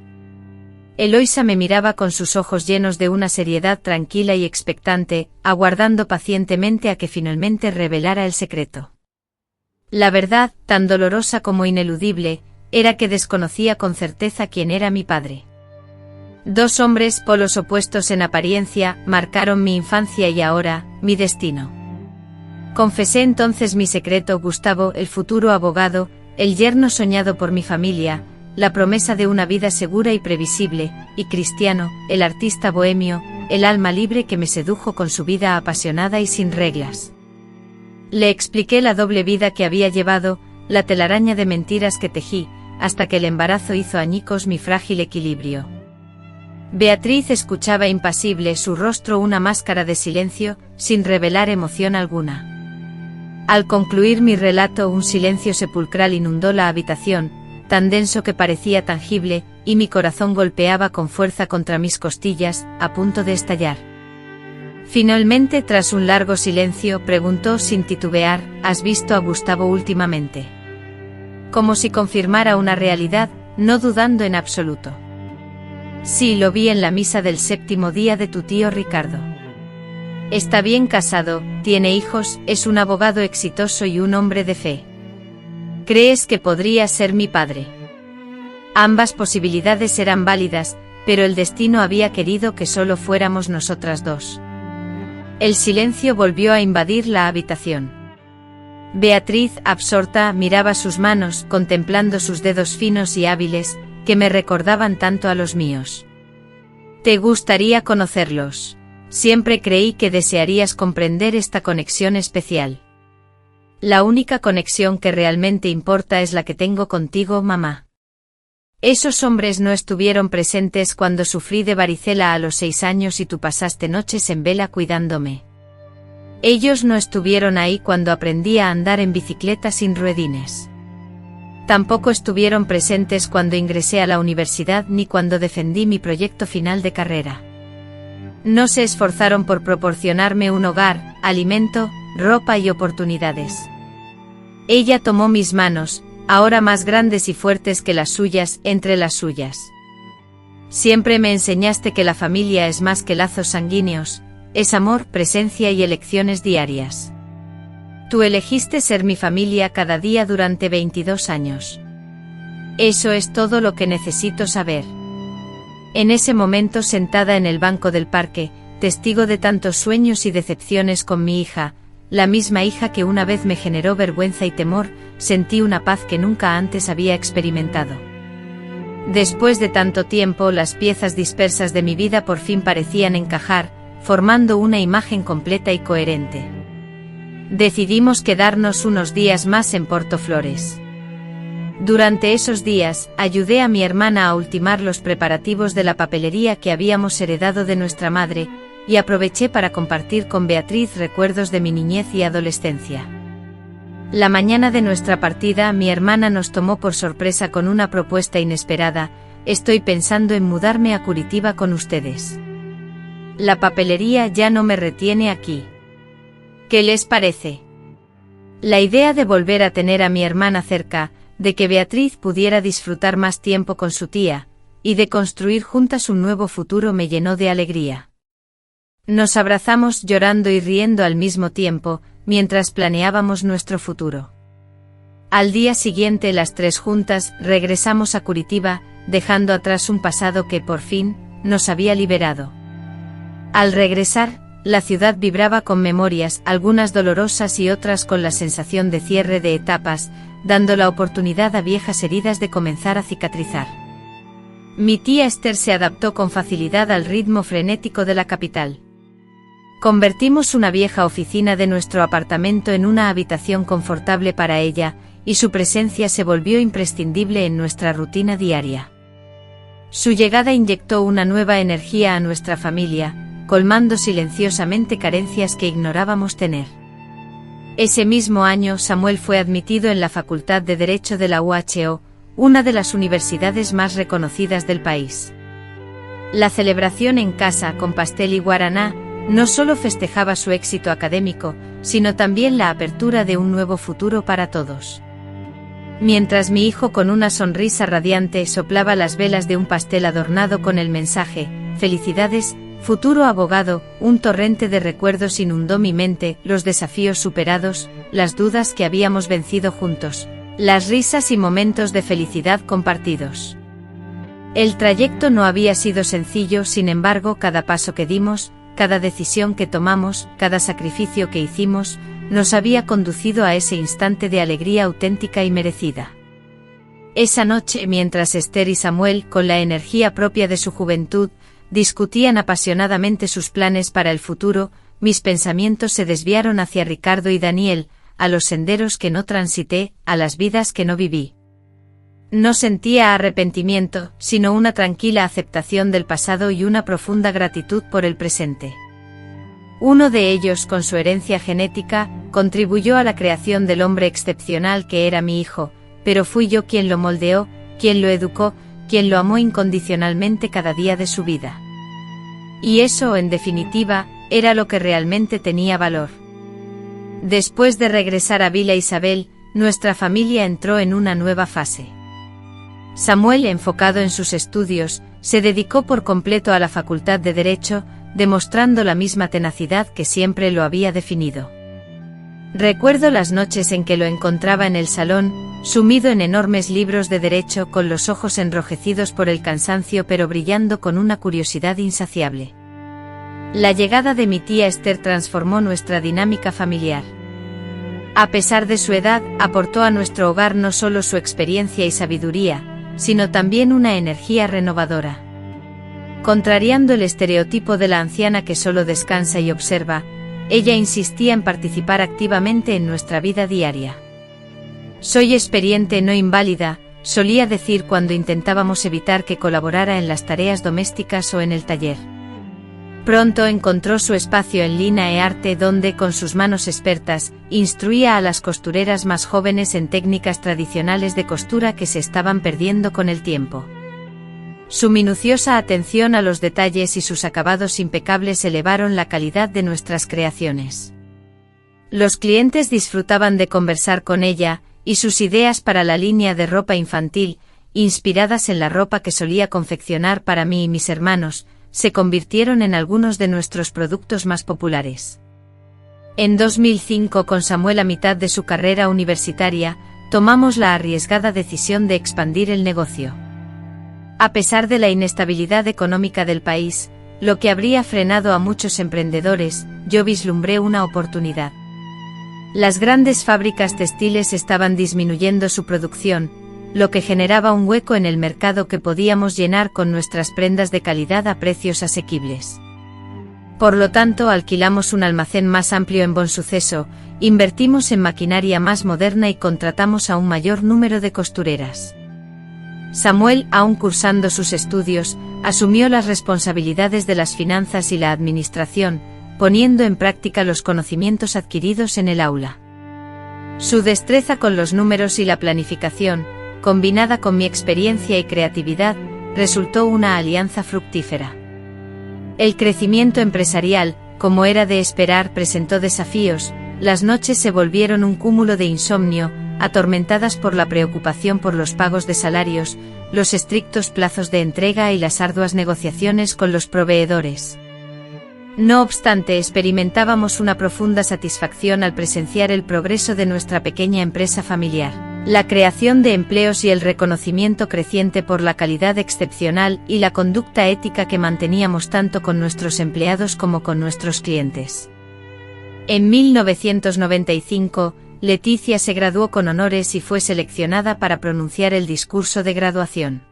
Eloisa me miraba con sus ojos llenos de una seriedad tranquila y expectante, aguardando pacientemente a que finalmente revelara el secreto. La verdad, tan dolorosa como ineludible, era que desconocía con certeza quién era mi padre. 2 hombres, polos opuestos en apariencia, marcaron mi infancia y ahora, mi destino. Confesé entonces mi secreto. Gustavo, el futuro abogado, el yerno soñado por mi familia, la promesa de una vida segura y previsible, y Cristiano, el artista bohemio, el alma libre que me sedujo con su vida apasionada y sin reglas. Le expliqué la doble vida que había llevado, la telaraña de mentiras que tejí, hasta que el embarazo hizo añicos mi frágil equilibrio. Beatriz escuchaba impasible, su rostro una máscara de silencio, sin revelar emoción alguna. Al concluir mi relato, un silencio sepulcral inundó la habitación, tan denso que parecía tangible, y mi corazón golpeaba con fuerza contra mis costillas, a punto de estallar. Finalmente, tras un largo silencio, preguntó sin titubear, ¿has visto a Gustavo últimamente? Como si confirmara una realidad, no dudando en absoluto. Sí, lo vi en la misa del 7º día de tu tío Ricardo. Está bien casado, tiene hijos, es un abogado exitoso y un hombre de fe. ¿Crees que podría ser mi padre? Ambas posibilidades eran válidas, pero el destino había querido que solo fuéramos nosotras 2. El silencio volvió a invadir la habitación. Beatriz, absorta, miraba sus manos, contemplando sus dedos finos y hábiles, que me recordaban tanto a los míos. ¿Te gustaría conocerlos? Siempre creí que desearías comprender esta conexión especial. La única conexión que realmente importa es la que tengo contigo, mamá. Esos hombres no estuvieron presentes cuando sufrí de varicela a los 6 años y tú pasaste noches en vela cuidándome. Ellos no estuvieron ahí cuando aprendí a andar en bicicleta sin ruedines. Tampoco estuvieron presentes cuando ingresé a la universidad ni cuando defendí mi proyecto final de carrera. No se esforzaron por proporcionarme un hogar, alimento, ropa y oportunidades. Ella tomó mis manos, ahora más grandes y fuertes que las suyas, entre las suyas. Siempre me enseñaste que la familia es más que lazos sanguíneos, es amor, presencia y elecciones diarias. Tú elegiste ser mi familia cada día durante 22 años. Eso es todo lo que necesito saber. En ese momento, sentada en el banco del parque, testigo de tantos sueños y decepciones con mi hija, la misma hija que una vez me generó vergüenza y temor, sentí una paz que nunca antes había experimentado. Después de tanto tiempo, las piezas dispersas de mi vida por fin parecían encajar, formando una imagen completa y coherente. Decidimos quedarnos unos días más en Portoflores. Durante esos días, ayudé a mi hermana a ultimar los preparativos de la papelería que habíamos heredado de nuestra madre, y aproveché para compartir con Beatriz recuerdos de mi niñez y adolescencia. La mañana de nuestra partida, mi hermana nos tomó por sorpresa con una propuesta inesperada: estoy pensando en mudarme a Curitiba con ustedes. La papelería ya no me retiene aquí. ¿Qué les parece? La idea de volver a tener a mi hermana cerca, de que Beatriz pudiera disfrutar más tiempo con su tía, y de construir juntas un nuevo futuro me llenó de alegría. Nos abrazamos llorando y riendo al mismo tiempo, mientras planeábamos nuestro futuro. Al día siguiente, las 3 juntas regresamos a Curitiba, dejando atrás un pasado que, por fin, nos había liberado. Al regresar, la ciudad vibraba con memorias, algunas dolorosas y otras con la sensación de cierre de etapas, dando la oportunidad a viejas heridas de comenzar a cicatrizar. Mi tía Esther se adaptó con facilidad al ritmo frenético de la capital. Convertimos una vieja oficina de nuestro apartamento en una habitación confortable para ella, y su presencia se volvió imprescindible en nuestra rutina diaria. Su llegada inyectó una nueva energía a nuestra familia, colmando silenciosamente carencias que ignorábamos tener. Ese mismo año, Samuel fue admitido en la Facultad de Derecho de la UHO, una de las universidades más reconocidas del país. La celebración en casa con pastel y guaraná no solo festejaba su éxito académico, sino también la apertura de un nuevo futuro para todos. Mientras mi hijo, con una sonrisa radiante, soplaba las velas de un pastel adornado con el mensaje: "Felicidades, futuro abogado", un torrente de recuerdos inundó mi mente, los desafíos superados, las dudas que habíamos vencido juntos, las risas y momentos de felicidad compartidos. El trayecto no había sido sencillo, sin embargo, cada paso que dimos, cada decisión que tomamos, cada sacrificio que hicimos, nos había conducido a ese instante de alegría auténtica y merecida. Esa noche, mientras Esther y Samuel, con la energía propia de su juventud, discutían apasionadamente sus planes para el futuro, mis pensamientos se desviaron hacia Ricardo y Daniel, a los senderos que no transité, a las vidas que no viví. No sentía arrepentimiento, sino una tranquila aceptación del pasado y una profunda gratitud por el presente. Uno de ellos, con su herencia genética, contribuyó a la creación del hombre excepcional que era mi hijo, pero fui yo quien lo moldeó, quien lo educó, quien lo amó incondicionalmente cada día de su vida. Y eso, en definitiva, era lo que realmente tenía valor. Después de regresar a Villa Isabel, nuestra familia entró en una nueva fase. Samuel, enfocado en sus estudios, se dedicó por completo a la Facultad de Derecho, demostrando la misma tenacidad que siempre lo había definido. Recuerdo las noches en que lo encontraba en el salón, sumido en enormes libros de derecho, con los ojos enrojecidos por el cansancio pero brillando con una curiosidad insaciable. La llegada de mi tía Esther transformó nuestra dinámica familiar. A pesar de su edad, aportó a nuestro hogar no solo su experiencia y sabiduría, sino también una energía renovadora. Contrariando el estereotipo de la anciana que solo descansa y observa, ella insistía en participar activamente en nuestra vida diaria. «Soy experiente, no inválida», solía decir cuando intentábamos evitar que colaborara en las tareas domésticas o en el taller. Pronto encontró su espacio en Lina e Arte, donde, con sus manos expertas, instruía a las costureras más jóvenes en técnicas tradicionales de costura que se estaban perdiendo con el tiempo. Su minuciosa atención a los detalles y sus acabados impecables elevaron la calidad de nuestras creaciones. Los clientes disfrutaban de conversar con ella, y sus ideas para la línea de ropa infantil, inspiradas en la ropa que solía confeccionar para mí y mis hermanos, se convirtieron en algunos de nuestros productos más populares. En 2005, con Samuel a mitad de su carrera universitaria, tomamos la arriesgada decisión de expandir el negocio. A pesar de la inestabilidad económica del país, lo que habría frenado a muchos emprendedores, yo vislumbré una oportunidad. Las grandes fábricas textiles estaban disminuyendo su producción, lo que generaba un hueco en el mercado que podíamos llenar con nuestras prendas de calidad a precios asequibles. Por lo tanto, alquilamos un almacén más amplio en Bonsuceso, invertimos en maquinaria más moderna y contratamos a un mayor número de costureras. Samuel, aún cursando sus estudios, asumió las responsabilidades de las finanzas y la administración, poniendo en práctica los conocimientos adquiridos en el aula. Su destreza con los números y la planificación, combinada con mi experiencia y creatividad, resultó una alianza fructífera. El crecimiento empresarial, como era de esperar, presentó desafíos. Las noches se volvieron un cúmulo de insomnio, atormentadas por la preocupación por los pagos de salarios, los estrictos plazos de entrega y las arduas negociaciones con los proveedores. No obstante, experimentábamos una profunda satisfacción al presenciar el progreso de nuestra pequeña empresa familiar, la creación de empleos y el reconocimiento creciente por la calidad excepcional y la conducta ética que manteníamos tanto con nuestros empleados como con nuestros clientes. En 1995, Leticia se graduó con honores y fue seleccionada para pronunciar el discurso de graduación.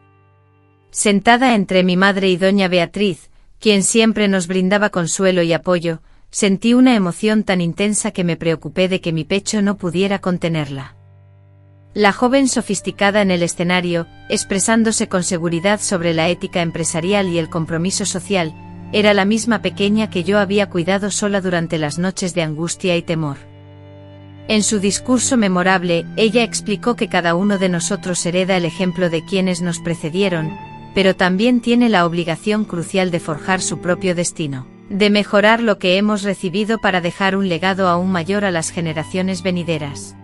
Sentada entre mi madre y doña Beatriz, quien siempre nos brindaba consuelo y apoyo, sentí una emoción tan intensa que me preocupé de que mi pecho no pudiera contenerla. La joven sofisticada en el escenario, expresándose con seguridad sobre la ética empresarial y el compromiso social, era la misma pequeña que yo había cuidado sola durante las noches de angustia y temor. En su discurso memorable, ella explicó que cada uno de nosotros hereda el ejemplo de quienes nos precedieron, pero también tiene la obligación crucial de forjar su propio destino, de mejorar lo que hemos recibido para dejar un legado aún mayor a las generaciones venideras.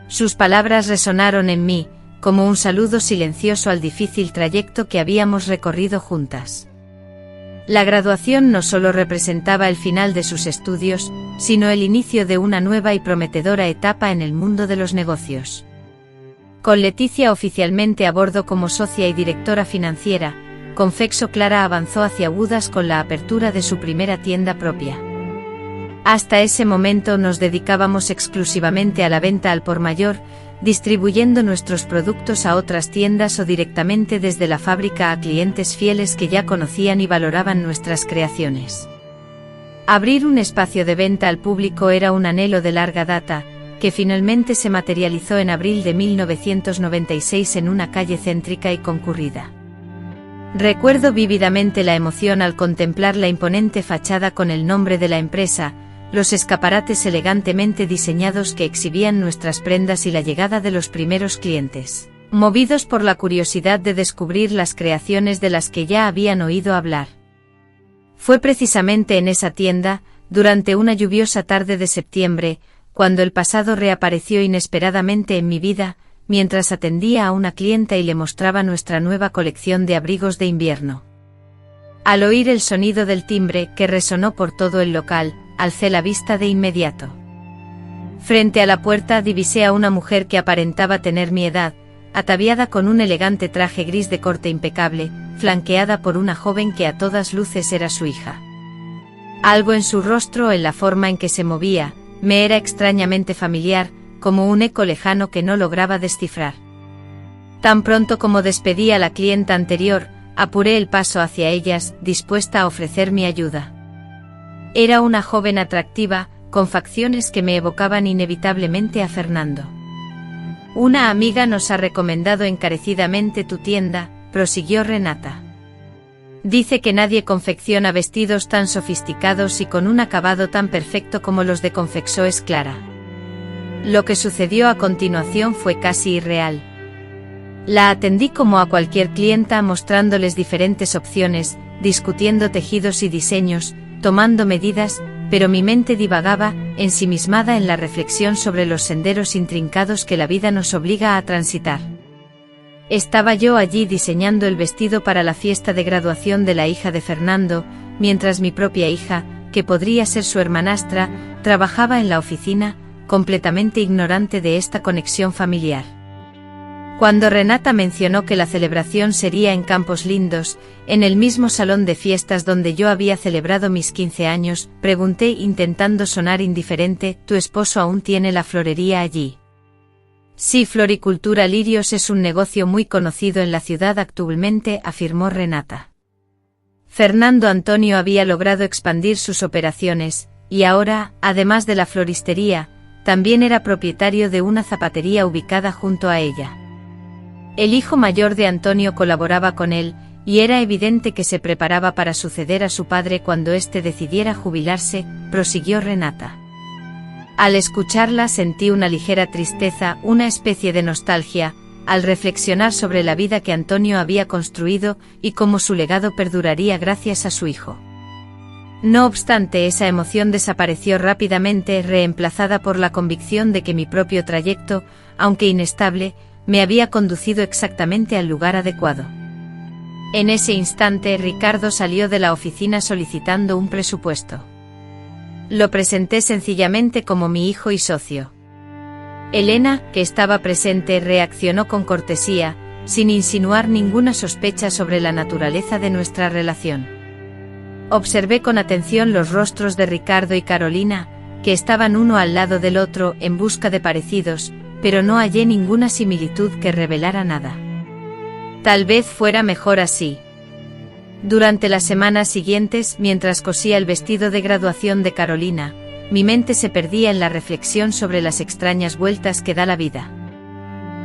Sus palabras resonaron en mí, como un saludo silencioso al difícil trayecto que habíamos recorrido juntas. La graduación no solo representaba el final de sus estudios, sino el inicio de una nueva y prometedora etapa en el mundo de los negocios. Con Leticia oficialmente a bordo como socia y directora financiera, Confexo Clara avanzó hacia Budas con la apertura de su primera tienda propia. Hasta ese momento nos dedicábamos exclusivamente a la venta al por mayor, distribuyendo nuestros productos a otras tiendas o directamente desde la fábrica a clientes fieles que ya conocían y valoraban nuestras creaciones. Abrir un espacio de venta al público era un anhelo de larga data, que finalmente se materializó en abril de 1996 en una calle céntrica y concurrida. Recuerdo vívidamente la emoción al contemplar la imponente fachada con el nombre de la empresa, los escaparates elegantemente diseñados que exhibían nuestras prendas y la llegada de los primeros clientes, movidos por la curiosidad de descubrir las creaciones de las que ya habían oído hablar. Fue precisamente en esa tienda, durante una lluviosa tarde de septiembre, cuando el pasado reapareció inesperadamente en mi vida, mientras atendía a una clienta y le mostraba nuestra nueva colección de abrigos de invierno. Al oír el sonido del timbre, que resonó por todo el local, alcé la vista de inmediato. Frente a la puerta divisé a una mujer que aparentaba tener mi edad, ataviada con un elegante traje gris de corte impecable, flanqueada por una joven que a todas luces era su hija. Algo en su rostro o en la forma en que se movía, me era extrañamente familiar, como un eco lejano que no lograba descifrar. Tan pronto como despedí a la clienta anterior, apuré el paso hacia ellas, dispuesta a ofrecer mi ayuda. Era una joven atractiva, con facciones que me evocaban inevitablemente a Fernando. Una amiga nos ha recomendado encarecidamente tu tienda, prosiguió Renata. Dice que nadie confecciona vestidos tan sofisticados y con un acabado tan perfecto como los de Confexoes Clara. Lo que sucedió a continuación fue casi irreal. La atendí como a cualquier clienta, mostrándoles diferentes opciones, discutiendo tejidos y diseños, tomando medidas, pero mi mente divagaba, ensimismada en la reflexión sobre los senderos intrincados que la vida nos obliga a transitar. Estaba yo allí diseñando el vestido para la fiesta de graduación de la hija de Fernando, mientras mi propia hija, que podría ser su hermanastra, trabajaba en la oficina, completamente ignorante de esta conexión familiar. Cuando Renata mencionó que la celebración sería en Campos Lindos, en el mismo salón de fiestas donde yo había celebrado mis 15 años, pregunté intentando sonar indiferente, ¿tu esposo aún tiene la florería allí? Sí, Floricultura Lirios es un negocio muy conocido en la ciudad actualmente, afirmó Renata. Fernando Antonio había logrado expandir sus operaciones, y ahora, además de la floristería, también era propietario de una zapatería ubicada junto a ella. El hijo mayor de Antonio colaboraba con él, y era evidente que se preparaba para suceder a su padre cuando éste decidiera jubilarse, prosiguió Renata. Al escucharla sentí una ligera tristeza, una especie de nostalgia, al reflexionar sobre la vida que Antonio había construido y cómo su legado perduraría gracias a su hijo. No obstante, esa emoción desapareció rápidamente, reemplazada por la convicción de que mi propio trayecto, aunque inestable, me había conducido exactamente al lugar adecuado. En ese instante, Ricardo salió de la oficina solicitando un presupuesto. Lo presenté sencillamente como mi hijo y socio. Elena, que estaba presente, reaccionó con cortesía, sin insinuar ninguna sospecha sobre la naturaleza de nuestra relación. Observé con atención los rostros de Ricardo y Carolina, que estaban uno al lado del otro en busca de parecidos, pero no hallé ninguna similitud que revelara nada. Tal vez fuera mejor así. Durante las semanas siguientes, mientras cosía el vestido de graduación de Carolina, mi mente se perdía en la reflexión sobre las extrañas vueltas que da la vida.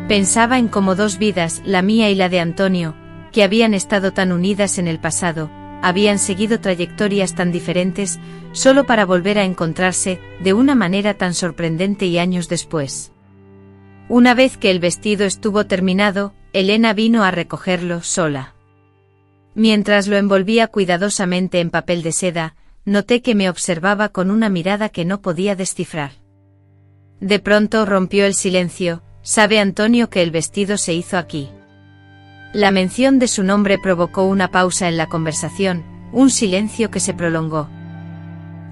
Pensaba en cómo dos vidas, la mía y la de Antonio, que habían estado tan unidas en el pasado, habían seguido trayectorias tan diferentes, solo para volver a encontrarse, de una manera tan sorprendente y años después. Una vez que el vestido estuvo terminado, Elena vino a recogerlo sola. Mientras lo envolvía cuidadosamente en papel de seda, noté que me observaba con una mirada que no podía descifrar. De pronto rompió el silencio. ¿Sabe Antonio que el vestido se hizo aquí? La mención de su nombre provocó una pausa en la conversación, un silencio que se prolongó.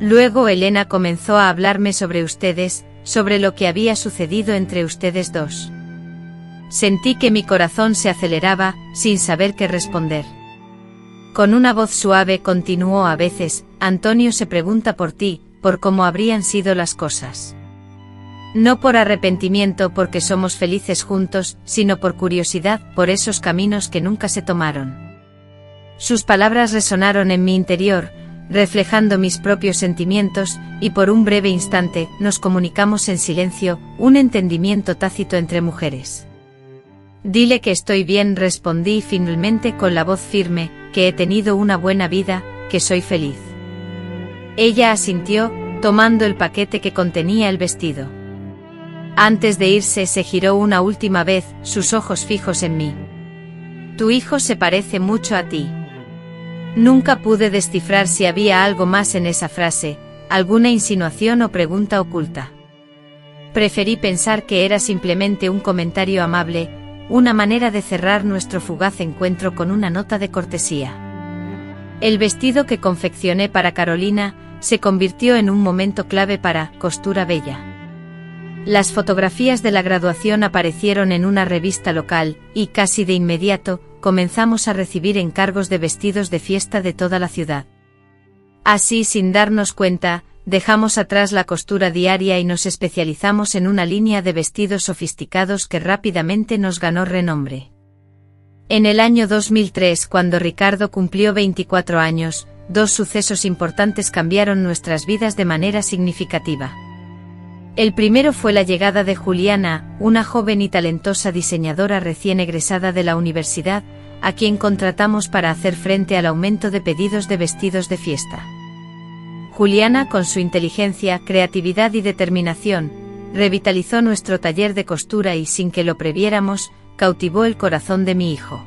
Luego Elena comenzó a hablarme sobre ustedes, sobre lo que había sucedido entre ustedes dos. Sentí que mi corazón se aceleraba, sin saber qué responder. Con una voz suave continuó: a veces, Antonio se pregunta por ti, por cómo habrían sido las cosas. No por arrepentimiento porque somos felices juntos, sino por curiosidad, por esos caminos que nunca se tomaron. Sus palabras resonaron en mi interior, reflejando mis propios sentimientos, y por un breve instante, nos comunicamos en silencio, un entendimiento tácito entre mujeres. Dile que estoy bien, respondí finalmente con la voz firme, que he tenido una buena vida, que soy feliz. Ella asintió, tomando el paquete que contenía el vestido. Antes de irse se giró una última vez, sus ojos fijos en mí. Tu hijo se parece mucho a ti. Nunca pude descifrar si había algo más en esa frase, alguna insinuación o pregunta oculta. Preferí pensar que era simplemente un comentario amable, una manera de cerrar nuestro fugaz encuentro con una nota de cortesía. El vestido que confeccioné para Carolina se convirtió en un momento clave para Costura Bella. Las fotografías de la graduación aparecieron en una revista local, y casi de inmediato, comenzamos a recibir encargos de vestidos de fiesta de toda la ciudad. Así, sin darnos cuenta, dejamos atrás la costura diaria y nos especializamos en una línea de vestidos sofisticados que rápidamente nos ganó renombre. En el año 2003, cuando Ricardo cumplió 24 años, dos sucesos importantes cambiaron nuestras vidas de manera significativa. El primero fue la llegada de Juliana, una joven y talentosa diseñadora recién egresada de la universidad, a quien contratamos para hacer frente al aumento de pedidos de vestidos de fiesta. Juliana, con su inteligencia, creatividad y determinación, revitalizó nuestro taller de costura y, sin que lo previéramos, cautivó el corazón de mi hijo.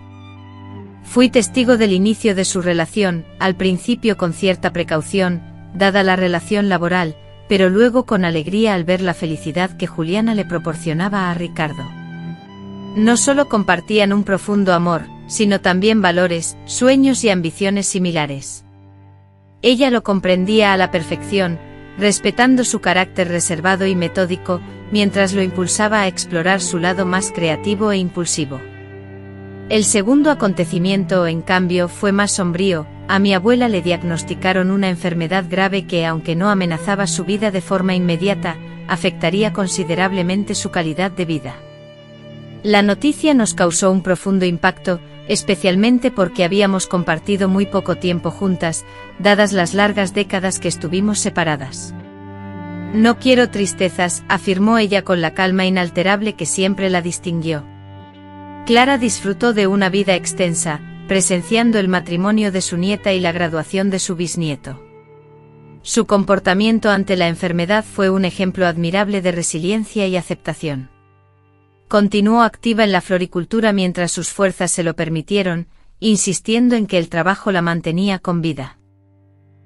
Fui testigo del inicio de su relación, al principio con cierta precaución, dada la relación laboral, pero luego con alegría al ver la felicidad que Juliana le proporcionaba a Ricardo. No solo compartían un profundo amor, sino también valores, sueños y ambiciones similares. Ella lo comprendía a la perfección, respetando su carácter reservado y metódico, mientras lo impulsaba a explorar su lado más creativo e impulsivo. El segundo acontecimiento, en cambio, fue más sombrío. A mi abuela le diagnosticaron una enfermedad grave que, aunque no amenazaba su vida de forma inmediata, afectaría considerablemente su calidad de vida. La noticia nos causó un profundo impacto, especialmente porque habíamos compartido muy poco tiempo juntas, dadas las largas décadas que estuvimos separadas. No quiero tristezas, afirmó ella con la calma inalterable que siempre la distinguió. Clara disfrutó de una vida extensa, presenciando el matrimonio de su nieta y la graduación de su bisnieto. Su comportamiento ante la enfermedad fue un ejemplo admirable de resiliencia y aceptación. Continuó activa en la floricultura mientras sus fuerzas se lo permitieron, insistiendo en que el trabajo la mantenía con vida.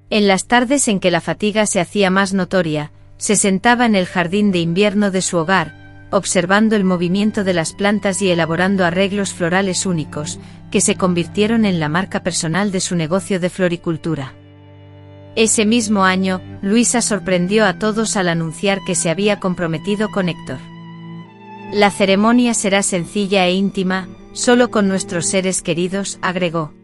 En las tardes en que la fatiga se hacía más notoria, se sentaba en el jardín de invierno de su hogar, observando el movimiento de las plantas y elaborando arreglos florales únicos, que se convirtieron en la marca personal de su negocio de floricultura. Ese mismo año, Luisa sorprendió a todos al anunciar que se había comprometido con Héctor. La ceremonia será sencilla e íntima, solo con nuestros seres queridos, agregó.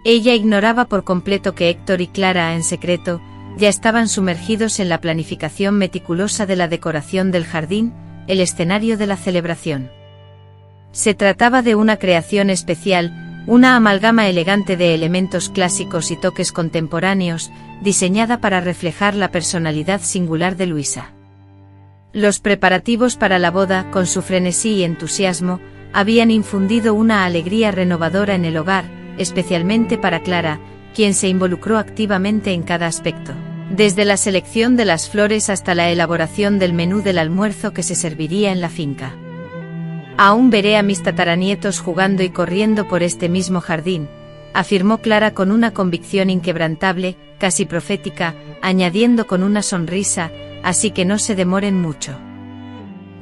Ella ignoraba por completo que Héctor y Clara, en secreto, ya estaban sumergidos en la planificación meticulosa de la decoración del jardín, el escenario de la celebración. Se trataba de una creación especial, una amalgama elegante de elementos clásicos y toques contemporáneos, diseñada para reflejar la personalidad singular de Luisa. Los preparativos para la boda, con su frenesí y entusiasmo, habían infundido una alegría renovadora en el hogar, especialmente para Clara, quien se involucró activamente en cada aspecto. Desde la selección de las flores hasta la elaboración del menú del almuerzo que se serviría en la finca. Aún veré a mis tataranietos jugando y corriendo por este mismo jardín, afirmó Clara con una convicción inquebrantable, casi profética, añadiendo con una sonrisa, así que no se demoren mucho.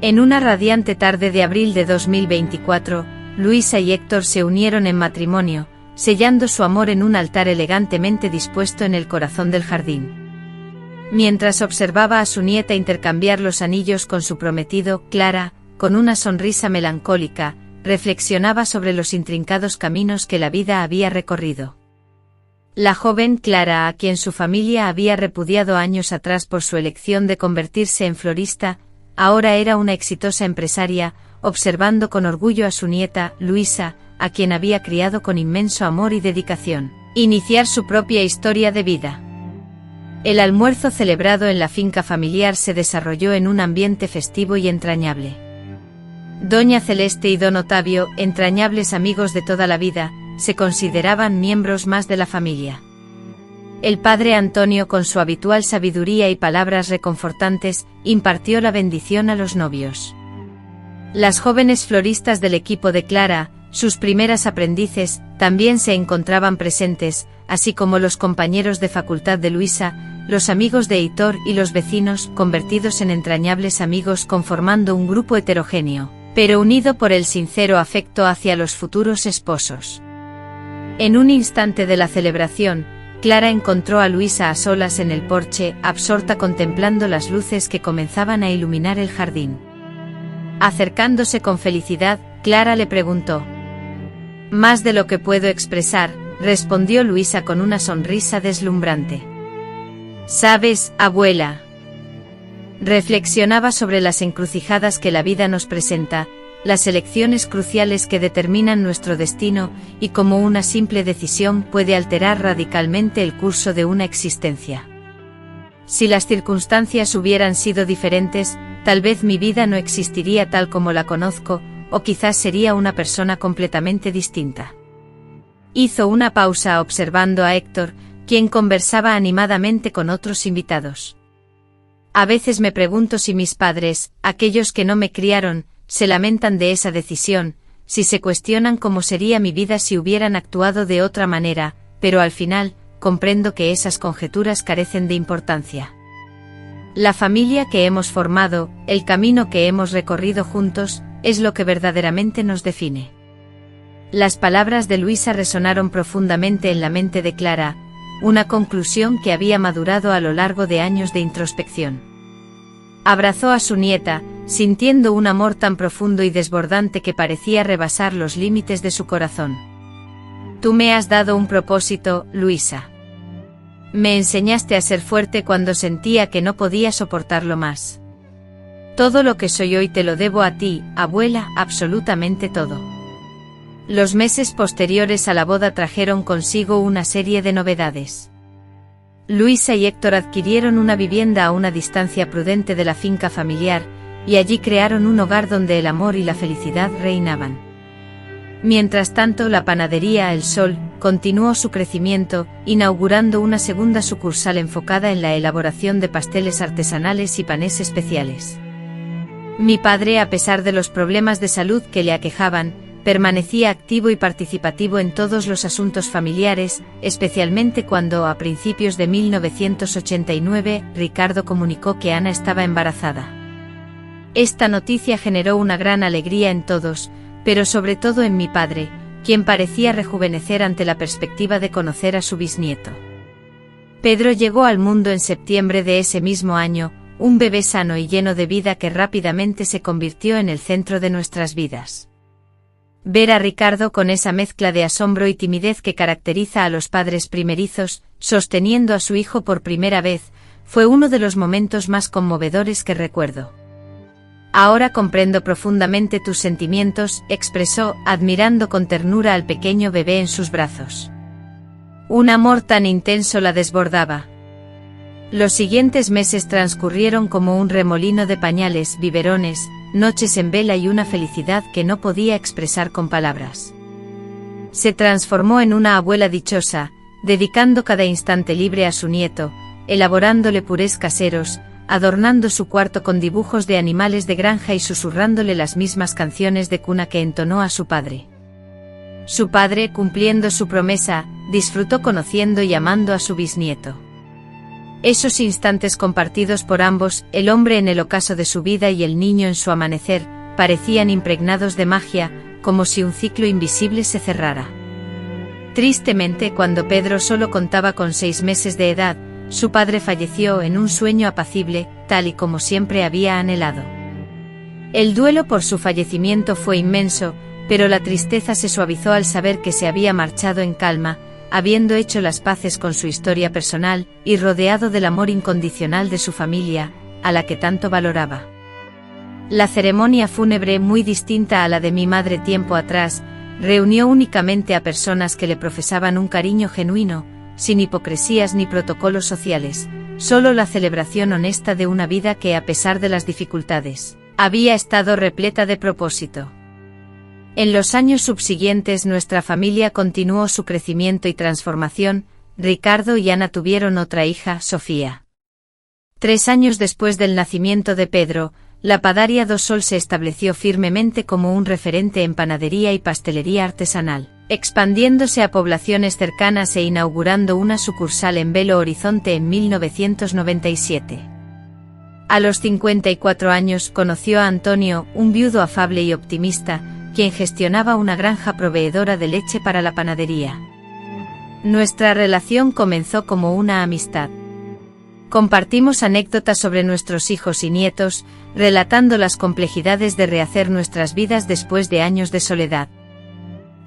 En una radiante tarde de abril de 2024, Luisa y Héctor se unieron en matrimonio, sellando su amor en un altar elegantemente dispuesto en el corazón del jardín. Mientras observaba a su nieta intercambiar los anillos con su prometido, Clara, con una sonrisa melancólica, reflexionaba sobre los intrincados caminos que la vida había recorrido. La joven Clara, a quien su familia había repudiado años atrás por su elección de convertirse en florista, ahora era una exitosa empresaria, observando con orgullo a su nieta, Luisa, a quien había criado con inmenso amor y dedicación, iniciar su propia historia de vida. El almuerzo celebrado en la finca familiar se desarrolló en un ambiente festivo y entrañable. Doña Celeste y don Otavio, entrañables amigos de toda la vida, se consideraban miembros más de la familia. El padre Antonio, con su habitual sabiduría y palabras reconfortantes, impartió la bendición a los novios. Las jóvenes floristas del equipo de Clara, sus primeras aprendices, también se encontraban presentes, así como los compañeros de facultad de Luisa, los amigos de Hitor y los vecinos, convertidos en entrañables amigos conformando un grupo heterogéneo, pero unido por el sincero afecto hacia los futuros esposos. En un instante de la celebración, Clara encontró a Luisa a solas en el porche, absorta contemplando las luces que comenzaban a iluminar el jardín. Acercándose con felicidad, Clara le preguntó. «Más de lo que puedo expresar», respondió Luisa con una sonrisa deslumbrante. ¿Sabes, abuela? Reflexionaba sobre las encrucijadas que la vida nos presenta, las elecciones cruciales que determinan nuestro destino y cómo una simple decisión puede alterar radicalmente el curso de una existencia. Si las circunstancias hubieran sido diferentes, tal vez mi vida no existiría tal como la conozco, o quizás sería una persona completamente distinta. Hizo una pausa observando a Héctor, quien conversaba animadamente con otros invitados. A veces me pregunto si mis padres, aquellos que no me criaron, se lamentan de esa decisión, si se cuestionan cómo sería mi vida si hubieran actuado de otra manera, pero al final, comprendo que esas conjeturas carecen de importancia. La familia que hemos formado, el camino que hemos recorrido juntos, es lo que verdaderamente nos define. Las palabras de Luisa resonaron profundamente en la mente de Clara, una conclusión que había madurado a lo largo de años de introspección. Abrazó a su nieta, sintiendo un amor tan profundo y desbordante que parecía rebasar los límites de su corazón. Tú me has dado un propósito, Luisa. Me enseñaste a ser fuerte cuando sentía que no podía soportarlo más. Todo lo que soy hoy te lo debo a ti, abuela, absolutamente todo. Los meses posteriores a la boda trajeron consigo una serie de novedades. Luisa y Héctor adquirieron una vivienda a una distancia prudente de la finca familiar, y allí crearon un hogar donde el amor y la felicidad reinaban. Mientras tanto, la panadería El Sol continuó su crecimiento, inaugurando una segunda sucursal enfocada en la elaboración de pasteles artesanales y panes especiales. Mi padre, a pesar de los problemas de salud que le aquejaban, permanecía activo y participativo en todos los asuntos familiares, especialmente cuando, a principios de 1989, Ricardo comunicó que Ana estaba embarazada. Esta noticia generó una gran alegría en todos, pero sobre todo en mi padre, quien parecía rejuvenecer ante la perspectiva de conocer a su bisnieto. Pedro llegó al mundo en septiembre de ese mismo año, un bebé sano y lleno de vida que rápidamente se convirtió en el centro de nuestras vidas. Ver a Ricardo con esa mezcla de asombro y timidez que caracteriza a los padres primerizos, sosteniendo a su hijo por primera vez, fue uno de los momentos más conmovedores que recuerdo. Ahora comprendo profundamente tus sentimientos, expresó, admirando con ternura al pequeño bebé en sus brazos. Un amor tan intenso la desbordaba. Los siguientes meses transcurrieron como un remolino de pañales, biberones, noches en vela y una felicidad que no podía expresar con palabras. Se transformó en una abuela dichosa, dedicando cada instante libre a su nieto, elaborándole purés caseros, adornando su cuarto con dibujos de animales de granja y susurrándole las mismas canciones de cuna que entonó a su padre. Su padre, cumpliendo su promesa, disfrutó conociendo y amando a su bisnieto. Esos instantes compartidos por ambos, el hombre en el ocaso de su vida y el niño en su amanecer, parecían impregnados de magia, como si un ciclo invisible se cerrara. Tristemente, cuando Pedro solo contaba con 6 meses de edad, su padre falleció en un sueño apacible, tal y como siempre había anhelado. El duelo por su fallecimiento fue inmenso, pero la tristeza se suavizó al saber que se había marchado en calma, habiendo hecho las paces con su historia personal, y rodeado del amor incondicional de su familia, a la que tanto valoraba. La ceremonia fúnebre, muy distinta a la de mi madre tiempo atrás, reunió únicamente a personas que le profesaban un cariño genuino, sin hipocresías ni protocolos sociales, solo la celebración honesta de una vida que, a pesar de las dificultades, había estado repleta de propósito. En los años subsiguientes nuestra familia continuó su crecimiento y transformación. Ricardo y Ana tuvieron otra hija, Sofía. 3 años después del nacimiento de Pedro, la panadería Do Sol se estableció firmemente como un referente en panadería y pastelería artesanal, expandiéndose a poblaciones cercanas e inaugurando una sucursal en Belo Horizonte en 1997. A los 54 años conoció a Antonio, un viudo afable y optimista, quien gestionaba una granja proveedora de leche para la panadería. Nuestra relación comenzó como una amistad. Compartimos anécdotas sobre nuestros hijos y nietos, relatando las complejidades de rehacer nuestras vidas después de años de soledad.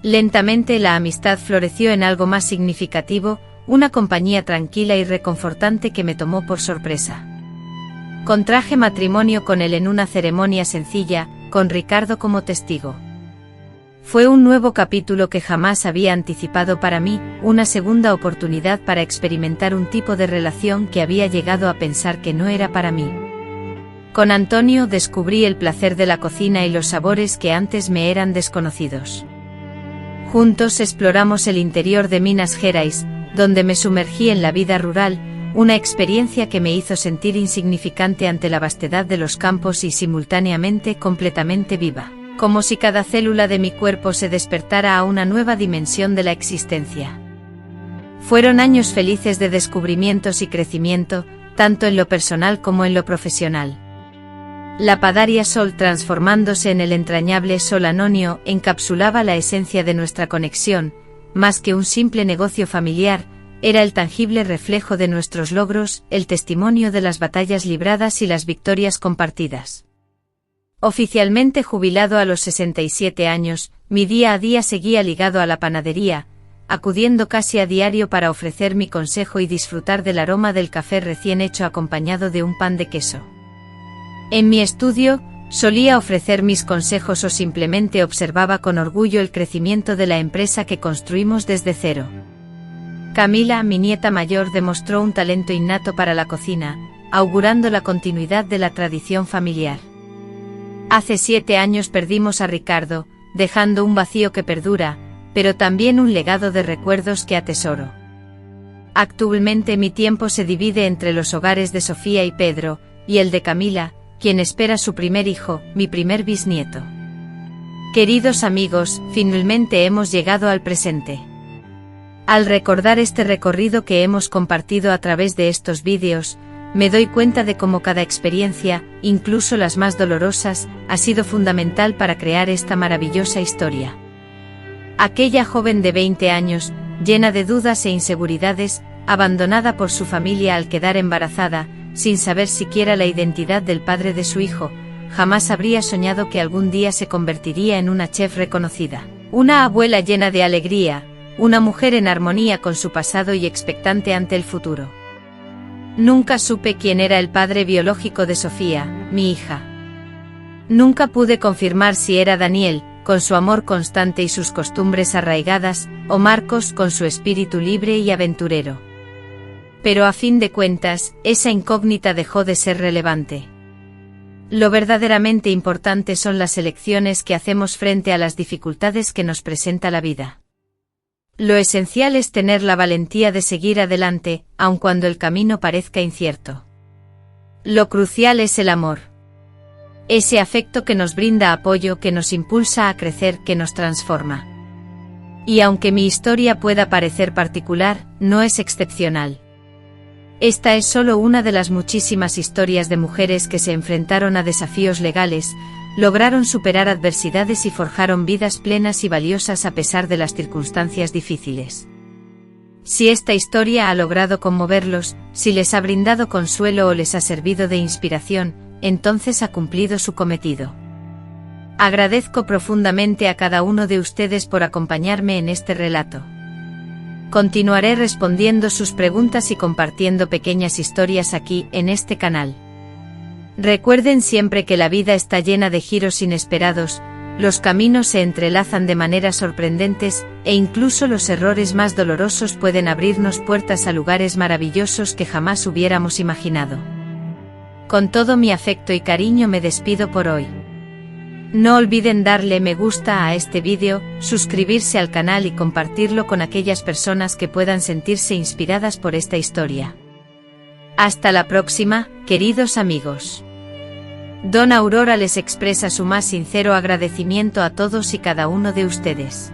Lentamente la amistad floreció en algo más significativo, una compañía tranquila y reconfortante que me tomó por sorpresa. Contraje matrimonio con él en una ceremonia sencilla, con Ricardo como testigo. Fue un nuevo capítulo que jamás había anticipado para mí, una segunda oportunidad para experimentar un tipo de relación que había llegado a pensar que no era para mí. Con Antonio descubrí el placer de la cocina y los sabores que antes me eran desconocidos. Juntos exploramos el interior de Minas Gerais, donde me sumergí en la vida rural, una experiencia que me hizo sentir insignificante ante la vastedad de los campos y simultáneamente completamente viva, como si cada célula de mi cuerpo se despertara a una nueva dimensión de la existencia. Fueron años felices de descubrimientos y crecimiento, tanto en lo personal como en lo profesional. La Padaria Sol, transformándose en el entrañable Sol Anonio, encapsulaba la esencia de nuestra conexión, más que un simple negocio familiar, era el tangible reflejo de nuestros logros, el testimonio de las batallas libradas y las victorias compartidas. Oficialmente jubilado a los 67 años, mi día a día seguía ligado a la panadería, acudiendo casi a diario para ofrecer mi consejo y disfrutar del aroma del café recién hecho acompañado de un pan de queso. En mi estudio, solía ofrecer mis consejos o simplemente observaba con orgullo el crecimiento de la empresa que construimos desde cero. Camila, mi nieta mayor, demostró un talento innato para la cocina, augurando la continuidad de la tradición familiar. Hace 7 años perdimos a Ricardo, dejando un vacío que perdura, pero también un legado de recuerdos que atesoro. Actualmente mi tiempo se divide entre los hogares de Sofía y Pedro, y el de Camila, quien espera su primer hijo, mi primer bisnieto. Queridos amigos, finalmente hemos llegado al presente. Al recordar este recorrido que hemos compartido a través de estos vídeos, me doy cuenta de cómo cada experiencia, incluso las más dolorosas, ha sido fundamental para crear esta maravillosa historia. Aquella joven de 20 años, llena de dudas e inseguridades, abandonada por su familia al quedar embarazada, sin saber siquiera la identidad del padre de su hijo, jamás habría soñado que algún día se convertiría en una chef reconocida, una abuela llena de alegría, una mujer en armonía con su pasado y expectante ante el futuro. Nunca supe quién era el padre biológico de Sofía, mi hija. Nunca pude confirmar si era Daniel, con su amor constante y sus costumbres arraigadas, o Marcos con su espíritu libre y aventurero. Pero a fin de cuentas, esa incógnita dejó de ser relevante. Lo verdaderamente importante son las elecciones que hacemos frente a las dificultades que nos presenta la vida. Lo esencial es tener la valentía de seguir adelante, aun cuando el camino parezca incierto. Lo crucial es el amor. Ese afecto que nos brinda apoyo, que nos impulsa a crecer, que nos transforma. Y aunque mi historia pueda parecer particular, no es excepcional. Esta es solo una de las muchísimas historias de mujeres que se enfrentaron a desafíos legales, lograron superar adversidades y forjaron vidas plenas y valiosas a pesar de las circunstancias difíciles. Si esta historia ha logrado conmoverlos, si les ha brindado consuelo o les ha servido de inspiración, entonces ha cumplido su cometido. Agradezco profundamente a cada uno de ustedes por acompañarme en este relato. Continuaré respondiendo sus preguntas y compartiendo pequeñas historias aquí, en este canal. Recuerden siempre que la vida está llena de giros inesperados, los caminos se entrelazan de maneras sorprendentes, e incluso los errores más dolorosos pueden abrirnos puertas a lugares maravillosos que jamás hubiéramos imaginado. Con todo mi afecto y cariño me despido por hoy. No olviden darle me gusta a este vídeo, suscribirse al canal y compartirlo con aquellas personas que puedan sentirse inspiradas por esta historia. Hasta la próxima, queridos amigos. Dona Aurora les expresa su más sincero agradecimiento a todos y cada uno de ustedes.